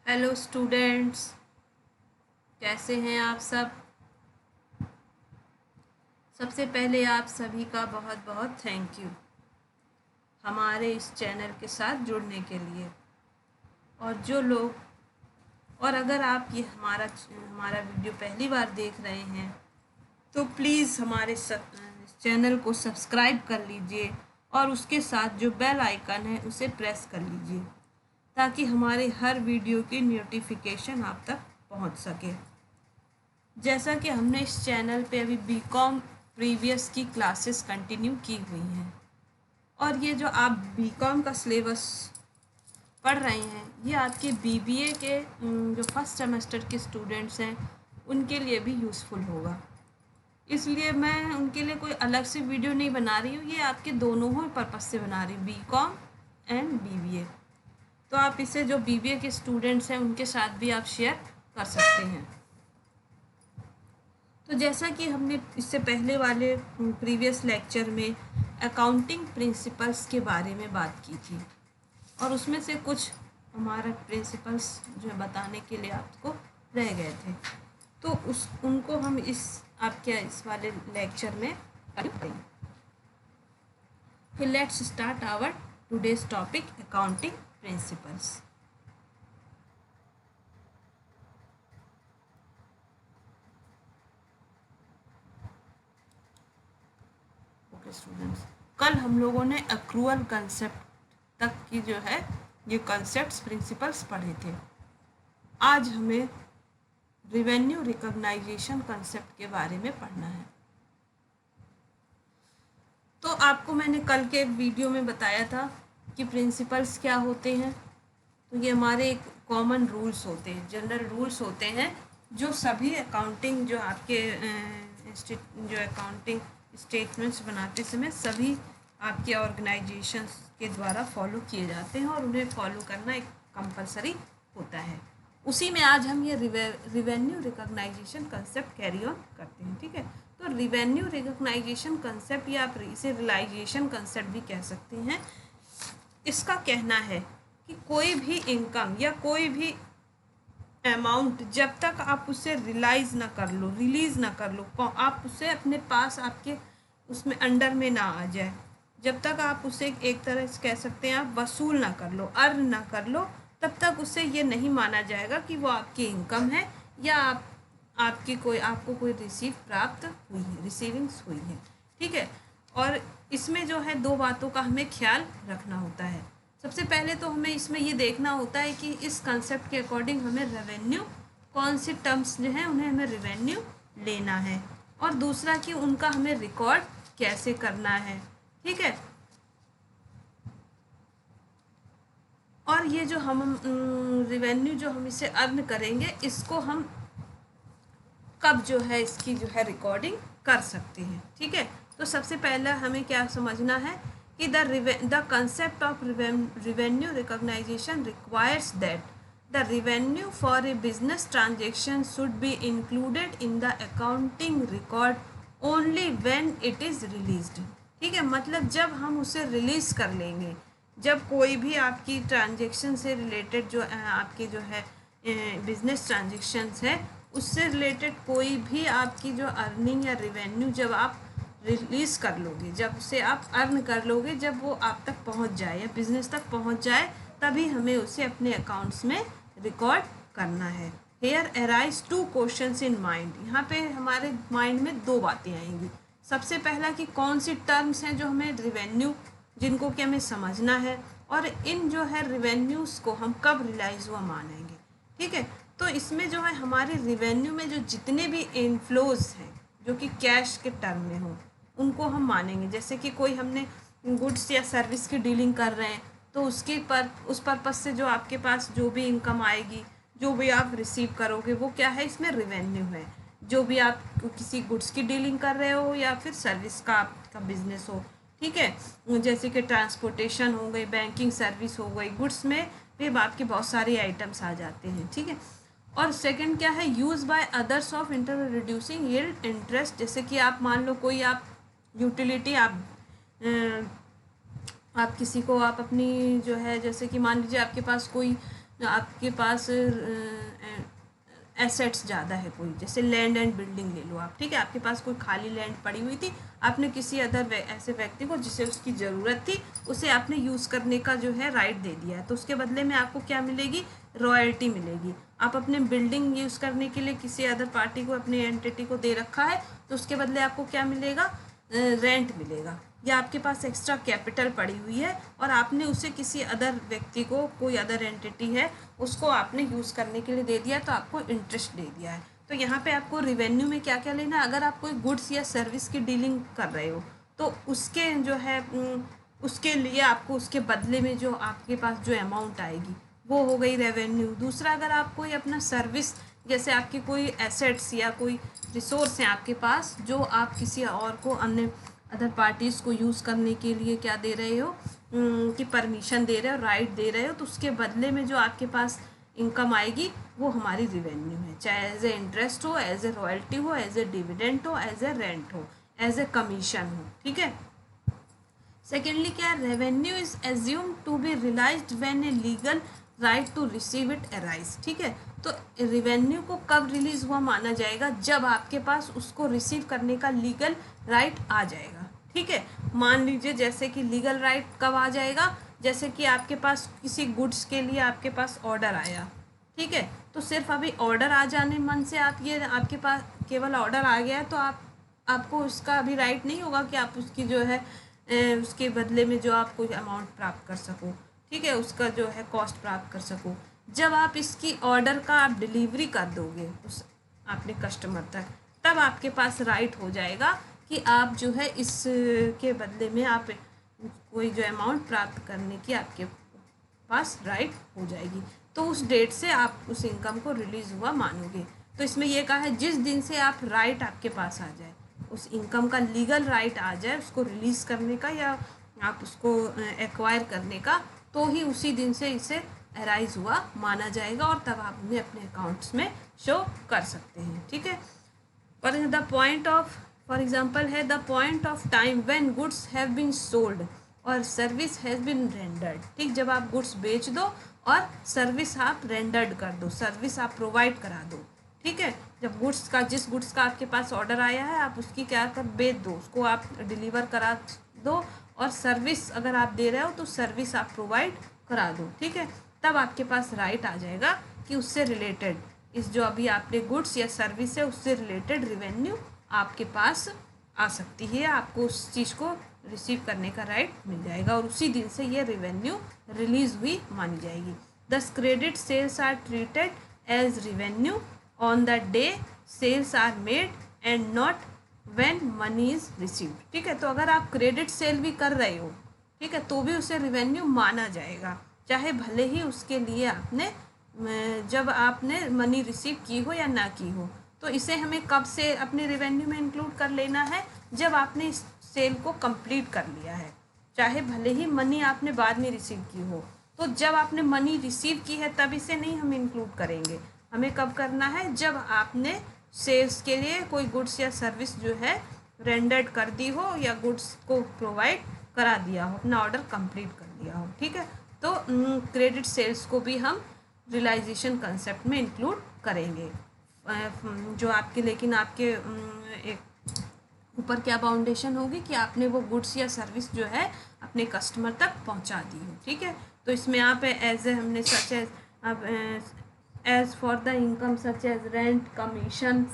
Hello students, कैसे हैं आप सब। सबसे पहले आप सभी का बहुत बहुत थैंक यू हमारे इस चैनल के साथ जुड़ने के लिए। और अगर आप ये हमारा वीडियो पहली बार देख रहे हैं तो प्लीज़ हमारे चैनल को सब्सक्राइब कर लीजिए और उसके साथ जो बेल आइकन है उसे प्रेस कर लीजिए ताकि हमारे हर वीडियो की नोटिफिकेशन आप तक पहुंच सके। जैसा कि हमने इस चैनल पे अभी बीकॉम प्रीवियस की क्लासेस कंटिन्यू की हुई हैं और ये जो आप बीकॉम का सिलेबस पढ़ रहे हैं ये आपके बीबीए के जो फर्स्ट सेमेस्टर के स्टूडेंट्स हैं उनके लिए भी यूज़फुल होगा। इसलिए मैं उनके लिए कोई अलग से वीडियो नहीं बना रही हूँ, ये आपके दोनों ही पर्पज़ से बना रही हूँ, बीकॉम एंड बीबीए। तो आप इसे जो बीबीए के स्टूडेंट्स हैं उनके साथ भी आप शेयर कर सकते हैं। तो जैसा कि हमने इससे पहले वाले प्रीवियस लेक्चर में अकाउंटिंग प्रिंसिपल्स के बारे में बात की थी और उसमें से कुछ हमारा प्रिंसिपल्स जो है बताने के लिए आपको रह गए थे, तो उनको हम इस वाले लेक्चर में करेंगे। फिर let's start our today's topic accounting principles. Students, कल हम लोगों ने अक्रूअल कंसेप्ट तक की जो है ये कंसेप्ट्स प्रिंसिपल्स पढ़े थे। आज हमें रिवेन्यू रिकॉग्नाइजेशन कंसेप्ट के बारे में पढ़ना है। तो आपको मैंने कल के वीडियो में बताया था कि प्रिंसिपल्स क्या होते हैं। तो ये हमारे एक कॉमन रूल्स होते हैं, जनरल रूल्स होते हैं जो सभी अकाउंटिंग जो आपके जो अकाउंटिंग स्टेटमेंट्स बनाते समय सभी आपके ऑर्गेनाइजेशंस के द्वारा फॉलो किए जाते हैं और उन्हें फॉलो करना एक कंपलसरी होता है। उसी में आज हम ये revenue recognisation concept carry on करते हैं। ठीक है, तो रिवेन्यू रिकॉग्नाइजेशन कंसेप्ट या आप इसे रियलाइजेशन कंसेप्ट भी कह सकते हैं। इसका कहना है कि कोई भी इनकम या कोई भी अमाउंट जब तक आप उसे रिलीज़ ना कर लो, आप उसे अपने पास आपके उसमें अंडर में ना आ जाए, जब तक आप उसे एक तरह से कह सकते हैं आप वसूल ना कर लो, अर्न ना कर लो, तब तक उससे ये नहीं माना जाएगा कि वो आपकी इनकम है या आपको कोई रिसीविंग्स हुई है। ठीक है, और इसमें जो है दो बातों का हमें ख्याल रखना होता है। सबसे पहले तो हमें इसमें ये देखना होता है कि इस कंसेप्ट के अकॉर्डिंग हमें रेवेन्यू कौन से टर्म्स जो हैं उन्हें हमें रेवेन्यू लेना है, और दूसरा कि उनका हमें रिकॉर्ड कैसे करना है। ठीक है, और ये जो हम रेवेन्यू जो हम इसे अर्न करेंगे इसको हम कब जो है इसकी जो है रिकॉर्डिंग कर सकते हैं। ठीक है, तो सबसे पहला हमें क्या समझना है कि the concept of revenue recognition requires that the revenue for a business transaction should be included in the accounting record only when it is released। ठीक है, मतलब जब हम उसे रिलीज़ कर लेंगे, जब कोई भी आपकी ट्रांजेक्शन से रिलेटेड जो आपकी जो है बिजनेस ट्रांजेक्शन्स है उससे रिलेटेड कोई भी आपकी जो अर्निंग या रिवेन्यू जब आप रिलीज़ कर लोगे, जब उसे आप अर्न कर लोगे, जब वो आप तक पहुंच जाए या बिजनेस तक पहुंच जाए, तभी हमें उसे अपने अकाउंट्स में रिकॉर्ड करना है। Here arise two questions in mind, यहाँ पे हमारे माइंड में दो बातें आएंगी। सबसे पहला कि कौन सी टर्म्स हैं जो हमें रिवेन्यू जिनको कि हमें समझना है, और इन जो है रिवेन्यूज़ को हम कब रियलाइज़ हुआ मानेंगे। ठीक है, तो इसमें जो है हमारे रिवेन्यू में जो जितने भी इनफ्लोज हैं जो कि कैश के टर्म में हों उनको हम मानेंगे। जैसे कि कोई हमने गुड्स या सर्विस की डीलिंग कर रहे हैं तो उस पर्पज़ से जो आपके पास जो भी इनकम आएगी, जो भी आप रिसीव करोगे, वो क्या है, इसमें रिवेन्यू है। जो भी आप किसी गुड्स की डीलिंग कर रहे हो या फिर सर्विस का आपका बिजनेस हो। ठीक है, जैसे कि ट्रांसपोर्टेशन हो गई, बैंकिंग सर्विस हो गई, गुड्स में भी आपके बहुत सारे आइटम्स आ जाते हैं। ठीक है, और सेकंड क्या है, use by others of inter reducing yield interest. जैसे कि आप मान लो कोई आप यूटिलिटी आप किसी को आप अपनी जो है, जैसे कि मान लीजिए आपके पास कोई आपके पास एसेट्स ज़्यादा है कोई, जैसे लैंड एंड बिल्डिंग ले लो आप, ठीक है, आपके पास कोई खाली लैंड पड़ी हुई थी, आपने किसी अदर ऐसे व्यक्ति को जिसे उसकी ज़रूरत थी उसे आपने यूज़ करने का जो है राइट दे दिया है, तो उसके बदले में आपको क्या मिलेगी, रॉयल्टी मिलेगी। आप अपने बिल्डिंग यूज़ करने के लिए किसी अदर पार्टी को, अपनी एंटिटी को दे रखा है, तो उसके बदले आपको क्या मिलेगा, रेंट मिलेगा। या आपके पास एक्स्ट्रा कैपिटल पड़ी हुई है और आपने उसे किसी अदर व्यक्ति को, कोई अदर एंटिटी है उसको आपने यूज़ करने के लिए दे दिया, तो आपको इंटरेस्ट दे दिया है। तो यहाँ पे आपको रिवेन्यू में क्या क्या लेना है, अगर आप कोई गुड्स या सर्विस की डीलिंग कर रहे हो तो उसके जो है उसके लिए आपको उसके बदले में जो आपके पास जो अमाउंट आएगी वो हो गई रेवेन्यू। दूसरा, अगर आप कोई अपना सर्विस, जैसे आपके कोई एसेट्स या कोई रिसोर्स हैं आपके पास जो आप किसी और को, अन्य अदर पार्टीज़ को यूज़ करने के लिए क्या दे रहे हो, कि परमिशन दे रहे हो, राइट दे रहे हो, तो उसके बदले में जो आपके पास इनकम आएगी वो हमारी रिवेन्यू है, चाहे एज ए इंटरेस्ट हो, एज ए रॉयल्टी हो, एज ए डिविडेंड हो, एज ए रेंट हो, एज ए कमीशन हो, ठीक है। सेकेंडली क्या है, revenue is assume to be realised when a legal right to receive it arise, ठीक है। तो रेवेन्यू को कब रिलीज हुआ माना जाएगा, जब आपके पास उसको रिसीव करने का लीगल राइट आ जाएगा, ठीक है। मान लीजिए जैसे कि लीगल राइट कब आ जाएगा, जैसे कि आपके पास किसी गुड्स के लिए आपके पास ऑर्डर आया, ठीक है, तो सिर्फ अभी ऑर्डर आ जाने मन से आप, ये आपके पास केवल ऑर्डर आ गया है तो आपको उसका अभी राइट नहीं होगा कि आप उसकी जो है उसके बदले में जो आप कोई अमाउंट प्राप्त कर सको, ठीक है, उसका जो है कॉस्ट प्राप्त कर सको। जब आप इसकी ऑर्डर का आप डिलीवरी कर दोगे उस अपने कस्टमर तक, तब आपके पास राइट हो जाएगा कि आप जो है इस के बदले में आप कोई जो अमाउंट प्राप्त करने की आपके पास राइट हो जाएगी। तो उस डेट से आप उस इनकम को रिलीज़ हुआ मानोगे। तो इसमें यह कहा है जिस दिन से आप राइट आपके पास आ जाए, उस इनकम का लीगल राइट आ जाए उसको रिलीज़ करने का या आप उसको एक्वायर करने का, तो ही उसी दिन से इसे अराइज हुआ माना जाएगा और तब आप उन्हें अपने अकाउंट्स में शो कर सकते हैं, ठीक है। पर the point of, for example है the point of time when goods have been sold और सर्विस हैज़ बीन रेंडर्ड, ठीक, जब आप गुड्स बेच दो और सर्विस आप रेंडर्ड कर दो, सर्विस आप प्रोवाइड करा दो, ठीक है। जब गुड्स का, जिस गुड्स का आपके पास ऑर्डर आया है आप उसकी क्या कर बेच दो, उसको आप डिलीवर करा दो, और सर्विस अगर आप दे रहे हो तो सर्विस आप प्रोवाइड करा दो, ठीक है। तब आपके पास राइट आ जाएगा कि उससे रिलेटेड, इस जो अभी आपने गुड्स या सर्विस है उससे रिलेटेड रिवेन्यू आपके पास आ सकती है, आपको उस चीज़ को रिसीव करने का राइट मिल जाएगा और उसी दिन से ये रिवेन्यू रिलीज हुई मानी जाएगी। Thus credit sales are treated as revenue on the day sales are made and not when money is received, ठीक है। तो अगर आप क्रेडिट सेल भी कर रहे हो, ठीक है, तो भी उसे रिवेन्यू माना जाएगा, चाहे भले ही उसके लिए आपने, जब आपने मनी रिसीव की हो या ना की हो। तो इसे हमें कब से अपने रिवेन्यू में इंक्लूड कर लेना है, जब आपने इस सेल को कंप्लीट कर लिया है, चाहे भले ही मनी आपने बाद में रिसीव की हो। तो जब आपने मनी रिसीव की है तब इसे नहीं हम इंक्लूड करेंगे, हमें कब करना है, जब आपने सेल्स के लिए कोई गुड्स या सर्विस जो है रेंडर्ड कर दी हो या गुड्स को प्रोवाइड करा दिया हो, अपना ऑर्डर कंप्लीट कर दिया हो, ठीक है। तो क्रेडिट सेल्स को भी हम रियलाइजेशन कंसेप्ट में इंक्लूड करेंगे, जो आपके, लेकिन आपके एक ऊपर क्या बाउंडेशन होगी कि आपने वो गुड्स या सर्विस जो है अपने कस्टमर तक पहुंचा दी हो, ठीक है। तो इसमें आप एज ए, हमने सच एज, अब as for the income such as rent, commission,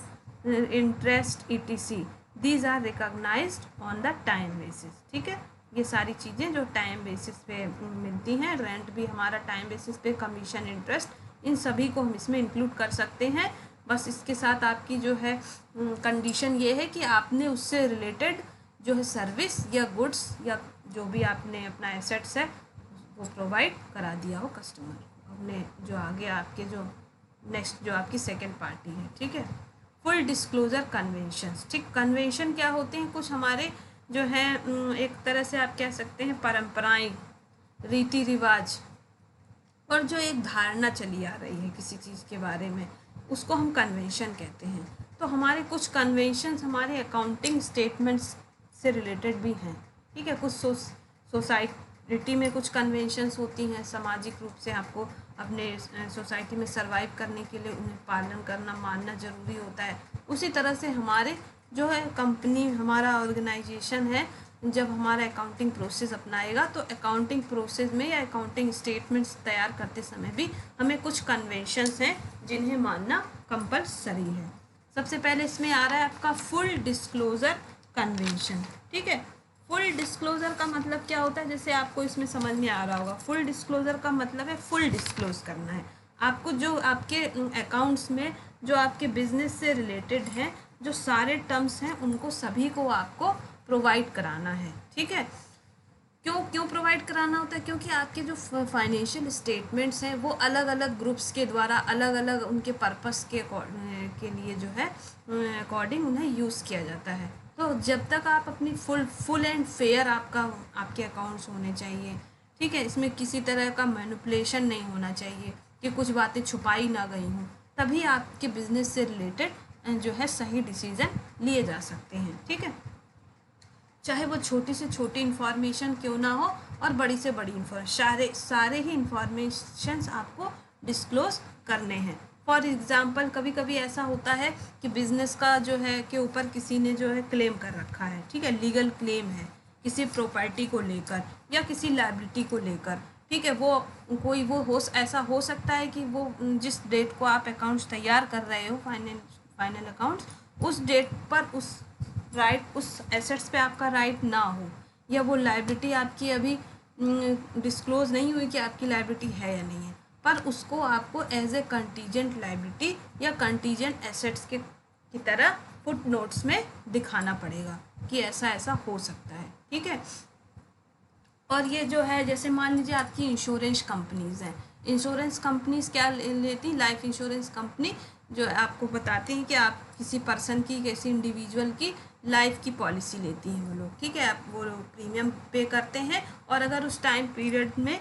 interest, etc, these are recognised on the time basis, ठीक है। ये सारी चीज़ें जो टाइम बेसिस पे मिलती हैं, रेंट भी हमारा टाइम बेसिस पे, कमीशन, इंटरेस्ट, इन सभी को हम इसमें इंक्लूड कर सकते हैं। बस इसके साथ आपकी जो है कंडीशन ये है कि आपने उससे रिलेटेड जो है सर्विस या गुड्स या जो भी आपने अपना एसेट्स है वो प्रोवाइड करा दिया हो कस्टमर को, अपने जो आगे आपके जो नेक्स्ट जो आपकी सेकंड पार्टी है, ठीक है। फुल डिस्क्लोजर कन्वेंशंस, ठीक, कन्वेंशन क्या होते हैं, कुछ हमारे जो है एक तरह से आप कह सकते हैं परंपराएं, रीति रिवाज, और जो एक धारणा चली आ रही है किसी चीज़ के बारे में, उसको हम कन्वेंशन कहते हैं। तो हमारे कुछ कन्वेंशंस हमारे अकाउंटिंग स्टेटमेंट्स से रिलेटेड भी हैं, ठीक है। कुछ सोसाइटी में कुछ कन्वेंशंस होती हैं, सामाजिक रूप से आपको अपने सोसाइटी में सरवाइव करने के लिए उन्हें पालन करना मानना ज़रूरी होता है। उसी तरह से हमारे जो है कंपनी, हमारा ऑर्गेनाइजेशन है, जब हमारा अकाउंटिंग प्रोसेस अपनाएगा तो अकाउंटिंग प्रोसेस में या अकाउंटिंग स्टेटमेंट्स तैयार करते समय भी हमें कुछ कन्वेंशंस हैं जिन्हें मानना कंपलसरी है। सबसे पहले इसमें आ रहा है आपका फुल डिस्क्लोज़र कन्वेंशन। ठीक है, फुल डिस्क्लोज़र का मतलब क्या होता है, जैसे आपको इसमें समझ में आ रहा होगा। फुल डिस्क्लोज़र का मतलब है फुल डिस्क्लोज़ करना है आपको, जो आपके अकाउंट्स में जो आपके बिजनेस से रिलेटेड हैं, जो सारे टर्म्स हैं उनको सभी को आपको प्रोवाइड कराना है। ठीक है, क्यों प्रोवाइड कराना होता है, क्योंकि आपके जो फाइनेंशियल स्टेटमेंट्स हैं वो अलग अलग ग्रुप्स के द्वारा अलग अलग उनके पर्पस के लिए जो है अकॉर्डिंग उन्हें यूज़ किया जाता है। तो जब तक आप अपनी फुल एंड फेयर आपके अकाउंट्स होने चाहिए। ठीक है, इसमें किसी तरह का मैनिपुलेशन नहीं होना चाहिए कि कुछ बातें छुपाई ना गई हों, तभी आपके बिजनेस से रिलेटेड जो है सही डिसीज़न लिए जा सकते हैं। ठीक है, चाहे वो छोटी से छोटी इन्फॉर्मेशन क्यों ना हो और बड़ी से बड़ी इन्फॉर्मेशन, सारे ही इन्फॉर्मेशंस आपको डिस्क्लोज करने हैं। फॉर एग्ज़ाम्पल कभी कभी ऐसा होता है कि बिज़नेस का जो है के ऊपर किसी ने जो है क्लेम कर रखा है। ठीक है, लीगल क्लेम है किसी प्रॉपर्टी को लेकर या किसी लायबिलिटी को लेकर। ठीक है, वो कोई वो ऐसा हो सकता है कि वो जिस डेट को आप अकाउंट्स तैयार कर रहे हो, फाइनल अकाउंट्स, उस डेट पर उस एसेट्स पे आपका राइट ना हो, या वो लायबिलिटी आपकी अभी डिस्क्लोज नहीं हुई कि आपकी लायबिलिटी है या नहीं है, पर उसको आपको एज ए कंटीजेंट लायबिलिटी या कंटीजेंट एसेट्स की तरह फुट नोट्स में दिखाना पड़ेगा कि ऐसा ऐसा हो सकता है। ठीक है, और ये जो है जैसे मान लीजिए आपकी इंश्योरेंस कंपनीज़ हैं, इंश्योरेंस कंपनीज क्या लेती, लाइफ इंश्योरेंस कंपनी जो आपको बताती हैं कि आप किसी पर्सन की, किसी इंडिविजुअल की लाइफ की पॉलिसी लेती हैं वो लोग। ठीक है, आप वो प्रीमियम पे करते हैं और अगर उस टाइम पीरियड में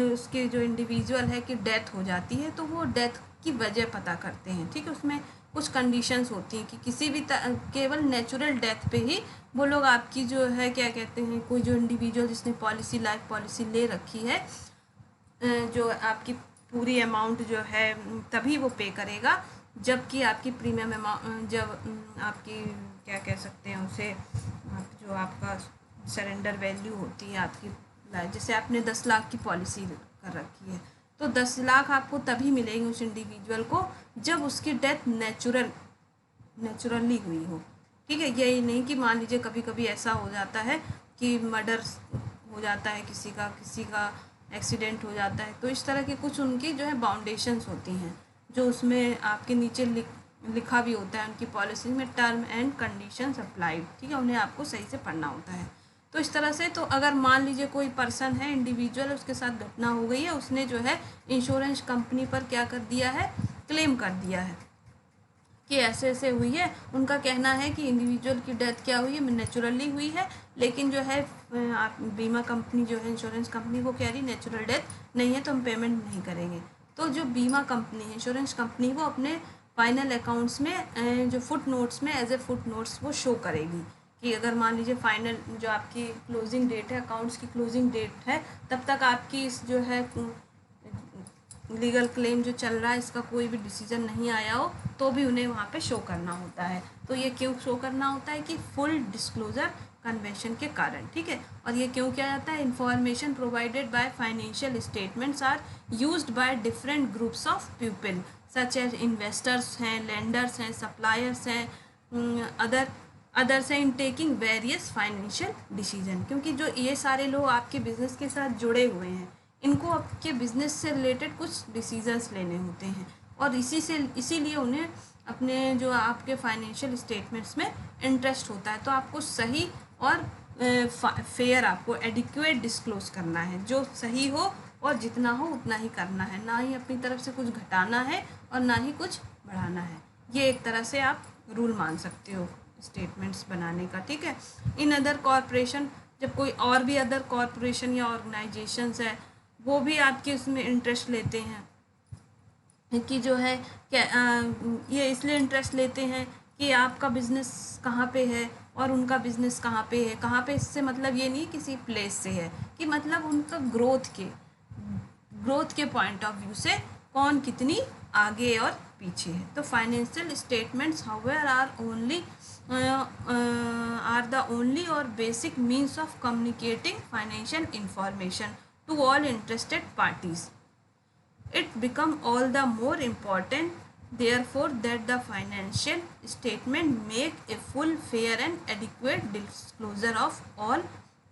उसके जो इंडिविजुअल है कि डेथ हो जाती है तो वो डेथ की वजह पता करते हैं। ठीक है, उसमें कुछ कंडीशंस होती हैं कि किसी भी केवल नेचुरल डेथ पे ही वो लोग आपकी जो है क्या कहते हैं, कोई जो इंडिविजुअल जिसने पॉलिसी, लाइफ पॉलिसी ले रखी है, जो आपकी पूरी अमाउंट जो है तभी वो पे करेगा जबकि आपकी प्रीमियम अमाउंट, जब आपकी क्या कह सकते हैं उसे, जो आपका सरेंडर वैल्यू होती है आपकी, जैसे आपने 10 लाख की पॉलिसी कर रखी है तो 10 लाख आपको तभी मिलेंगे उस इंडिविजुअल को जब उसकी डेथ नेचुरली हुई हो। ठीक है, यही नहीं कि मान लीजिए कभी कभी ऐसा हो जाता है कि मर्डर हो जाता है किसी का एक्सीडेंट हो जाता है, तो इस तरह के कुछ उनकी जो है बाउंडेशंस होती हैं जो उसमें आपके नीचे लिखा भी होता है उनकी पॉलिसी में, टर्म एंड कंडीशंस अप्लाइड। ठीक है, उन्हें आपको सही से पढ़ना होता है। तो इस तरह से, तो अगर मान लीजिए कोई पर्सन है, इंडिविजुअल, उसके साथ घटना हो गई है, उसने जो है इंश्योरेंस कंपनी पर क्या कर दिया है, क्लेम कर दिया है कि ऐसे ऐसे हुई है। उनका कहना है कि इंडिविजुअल की डेथ क्या हुई है, नेचुरली हुई है, लेकिन जो है आप बीमा कंपनी जो है, इंश्योरेंस कंपनी, वो कह रही नेचुरल डेथ नहीं है तो हम पेमेंट नहीं करेंगे। तो जो बीमा कंपनी है, इंश्योरेंस कंपनी, वो अपने फाइनल अकाउंट्स में जो फुट नोट्स में एज ए फुट नोट्स वो शो करेगी कि अगर मान लीजिए फाइनल जो आपकी क्लोजिंग डेट है, अकाउंट्स की क्लोजिंग डेट है, तब तक आपकी इस जो है लीगल क्लेम जो चल रहा है इसका कोई भी डिसीजन नहीं आया हो तो भी उन्हें वहाँ पे शो करना होता है। तो ये क्यों शो करना होता है कि फुल डिस्क्लोजर कन्वेंशन के कारण। ठीक है, और ये क्यों किया जाता है, information provided by financial statements are used by different groups of people such as investors हैं, लेंडर्स हैं, सप्लायर्स हैं, अदर्स हैं in taking various financial decision. क्योंकि जो ये सारे लोग आपके बिजनेस के साथ जुड़े हुए हैं, इनको आपके बिजनेस से रिलेटेड कुछ डिसीजंस लेने होते हैं और इसीलिए उन्हें अपने जो आपके फाइनेंशियल स्टेटमेंट्स में इंटरेस्ट होता है। तो आपको सही और फेयर, आपको एडिक्वेट डिस्क्लोज करना है, जो सही हो और जितना हो उतना ही करना है, ना ही अपनी तरफ से कुछ घटाना है और ना ही कुछ बढ़ाना है। ये एक तरह से आप रूल मान सकते हो स्टेटमेंट्स बनाने का। ठीक है, इन अदर कॉरपोरेशन, जब कोई और भी अदर कॉरपोरेशन या ऑर्गेनाइजेशंस है वो भी आपके उसमें इंटरेस्ट लेते हैं कि जो है क्या ये इसलिए इंटरेस्ट लेते हैं कि आपका बिजनेस कहाँ पे है और उनका बिजनेस कहाँ पे है। कहाँ पे इससे मतलब ये नहीं किसी प्लेस से है, कि मतलब उनका ग्रोथ के पॉइंट ऑफ व्यू से कौन कितनी आगे और पीछे है। तो financial statements however are the only और basic means of communicating financial information to all interested parties. It become all the more important therefore that the financial statement make a full, fair and adequate disclosure of all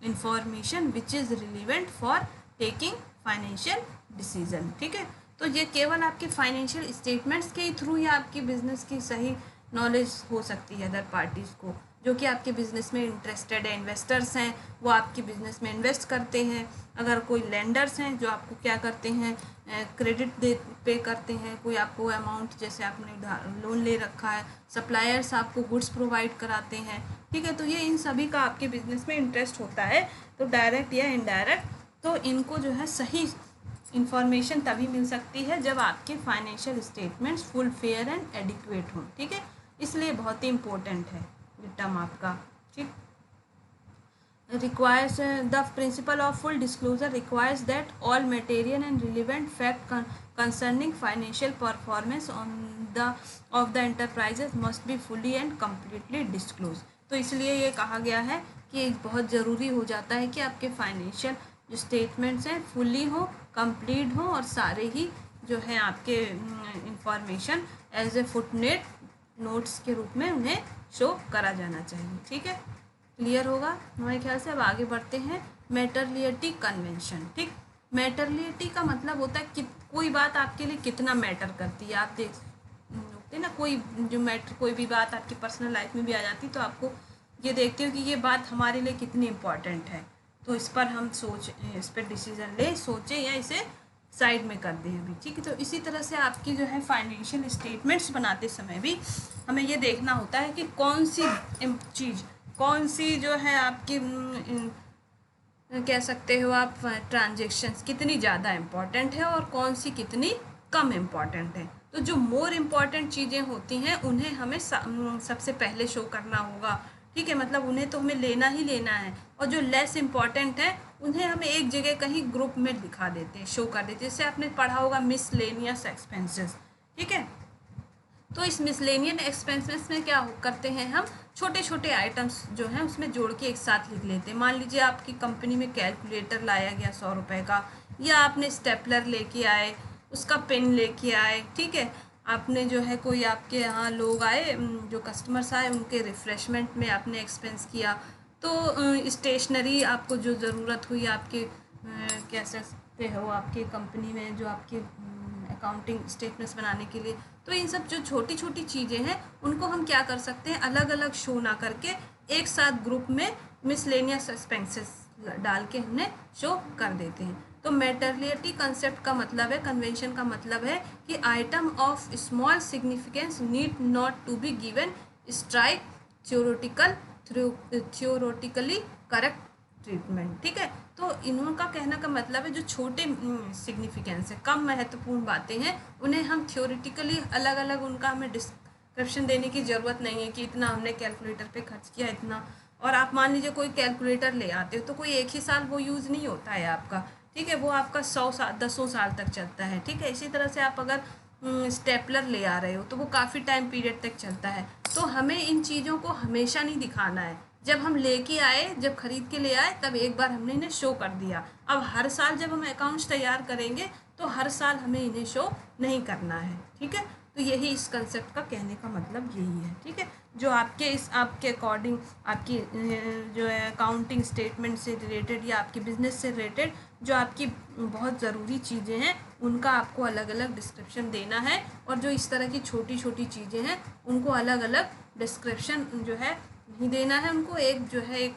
information which is relevant for taking financial decision. ठीक है, तो ये केवल आपके financial statements के through ही आपकी business की सही नॉलेज हो सकती है अदर पार्टीज़ को, जो कि आपके बिज़नेस में इंटरेस्टेड है। इन्वेस्टर्स हैं वो आपके बिज़नेस में इन्वेस्ट करते हैं। अगर कोई लेंडर्स हैं जो आपको क्या करते हैं, क्रेडिट पे करते हैं, कोई आपको अमाउंट जैसे आपने लोन ले रखा है। सप्लायर्स आपको गुड्स प्रोवाइड कराते हैं। ठीक है, तो ये इन सभी का आपके बिज़नेस में इंटरेस्ट होता है, तो डायरेक्ट या इनडायरेक्ट, तो इनको जो है सही इन्फॉर्मेशन तभी मिल सकती है जब आपके financial statements full, fair and adequate हों। ठीक है, इसलिए बहुत ही इम्पोर्टेंट है ये टर्म आपका। ठीक, requires the principle of full disclosure requires that all material and relevant fact concerning financial performance of the enterprises must be fully and completely disclosed. तो इसलिए ये कहा गया है कि बहुत ज़रूरी हो जाता है कि आपके फाइनेंशियल जो स्टेटमेंट्स हैं फुली हो, कंप्लीट हो और सारे ही जो है आपके information as a footnote notes के रूप में उन्हें शो करा जाना चाहिए। ठीक है, क्लियर होगा हमारे ख्याल से। अब आगे बढ़ते हैं, मैटरलिटी कन्वेंशन। ठीक, मैटरलिटी का मतलब होता है कि कोई बात आपके लिए कितना मैटर करती है। आप देखते ना, कोई जो मैटर, कोई भी बात आपकी पर्सनल लाइफ में भी आ जाती, तो आपको ये देखते हो कि ये बात हमारे लिए कितनी इम्पॉर्टेंट है, तो इस पर हम इस पर डिसीजन ले, सोचें या इसे साइड में कर दें अभी। ठीक है, तो इसी तरह से आपकी जो है फाइनेंशियल स्टेटमेंट्स बनाते समय भी हमें ये देखना होता है कि कौन सी चीज़, कौन सी जो है आपकी कह सकते हो आप ट्रांजेक्शन्स कितनी ज़्यादा इम्पॉर्टेंट है और कौन सी कितनी कम इम्पॉर्टेंट है। तो जो मोर इम्पॉर्टेंट चीज़ें होती हैं उन्हें हमें सबसे पहले शो करना होगा। ठीक है, मतलब उन्हें तो हमें लेना ही लेना है, और जो लेस इम्पॉर्टेंट है उन्हें हमें एक जगह कहीं ग्रुप में दिखा देते हैं, शो कर देते हैं। जैसे आपने पढ़ा होगा मिसलेनियस एक्सपेंसेस। ठीक है, तो इस मिसलेनियस एक्सपेंसेस में क्या करते हैं, हम छोटे छोटे आइटम्स जो हैं उसमें जोड़ के एक साथ लिख लेते हैं। मान लीजिए आपकी कंपनी में कैलकुलेटर लाया गया 100 रुपये का, या आपने स्टेपलर लेके आए, उसका पेन लेके आए। ठीक है, आपने जो है कोई आपके यहाँ लोग आए, जो कस्टमर्स आए, उनके रिफ़्रेशमेंट में आपने एक्सपेंस किया। तो स्टेशनरी आपको जो ज़रूरत हुई आपके कह सकते हो आपके कंपनी में जो आपके अकाउंटिंग स्टेटमेंट्स बनाने के लिए, तो इन सब जो छोटी छोटी चीज़ें हैं उनको हम क्या कर सकते हैं, अलग अलग शो ना करके एक साथ ग्रुप में मिसलेनियस एक्सपेंसेस डाल के हमने शो कर देते हैं। तो मैटरलिटी कंसेप्ट का मतलब है, कन्वेंशन का मतलब है कि item of small significance need not to be given strike theoretically correct treatment. ठीक है, तो इनका कहने का मतलब है जो छोटे सिग्निफिकेंस है, कम महत्वपूर्ण बातें हैं, उन्हें हम थ्योरेटिकली अलग अलग उनका हमें डिस्क्रिप्शन देने की ज़रूरत नहीं है कि इतना हमने कैलकुलेटर पे खर्च किया इतना। और आप मान लीजिए कोई कैलकुलेटर ले आते हो तो कोई एक ही साल वो यूज़ नहीं होता है आपका। ठीक है, वो आपका 100 साल 10 साल तक चलता है। ठीक है, इसी तरह से आप अगर स्टेपलर ले आ रहे हो तो वो काफ़ी टाइम पीरियड तक चलता है। तो हमें इन चीज़ों को हमेशा नहीं दिखाना है। जब हम लेके आए, जब खरीद के ले आए, तब एक बार हमने इन्हें शो कर दिया। अब हर साल जब हम अकाउंट्स तैयार करेंगे तो हर साल हमें इन्हें शो नहीं करना है। ठीक है, तो यही इस कंसेप्ट का कहने का मतलब यही है। ठीक है, जो आपके अकॉर्डिंग आपकी जो है अकाउंटिंग स्टेटमेंट से रिलेटेड या आपके बिजनेस से रिलेटेड जो आपकी बहुत ज़रूरी चीज़ें हैं उनका आपको अलग अलग डिस्क्रिप्शन देना है, और जो इस तरह की छोटी छोटी चीज़ें हैं उनको अलग अलग डिस्क्रिप्शन जो है नहीं देना है। उनको एक जो है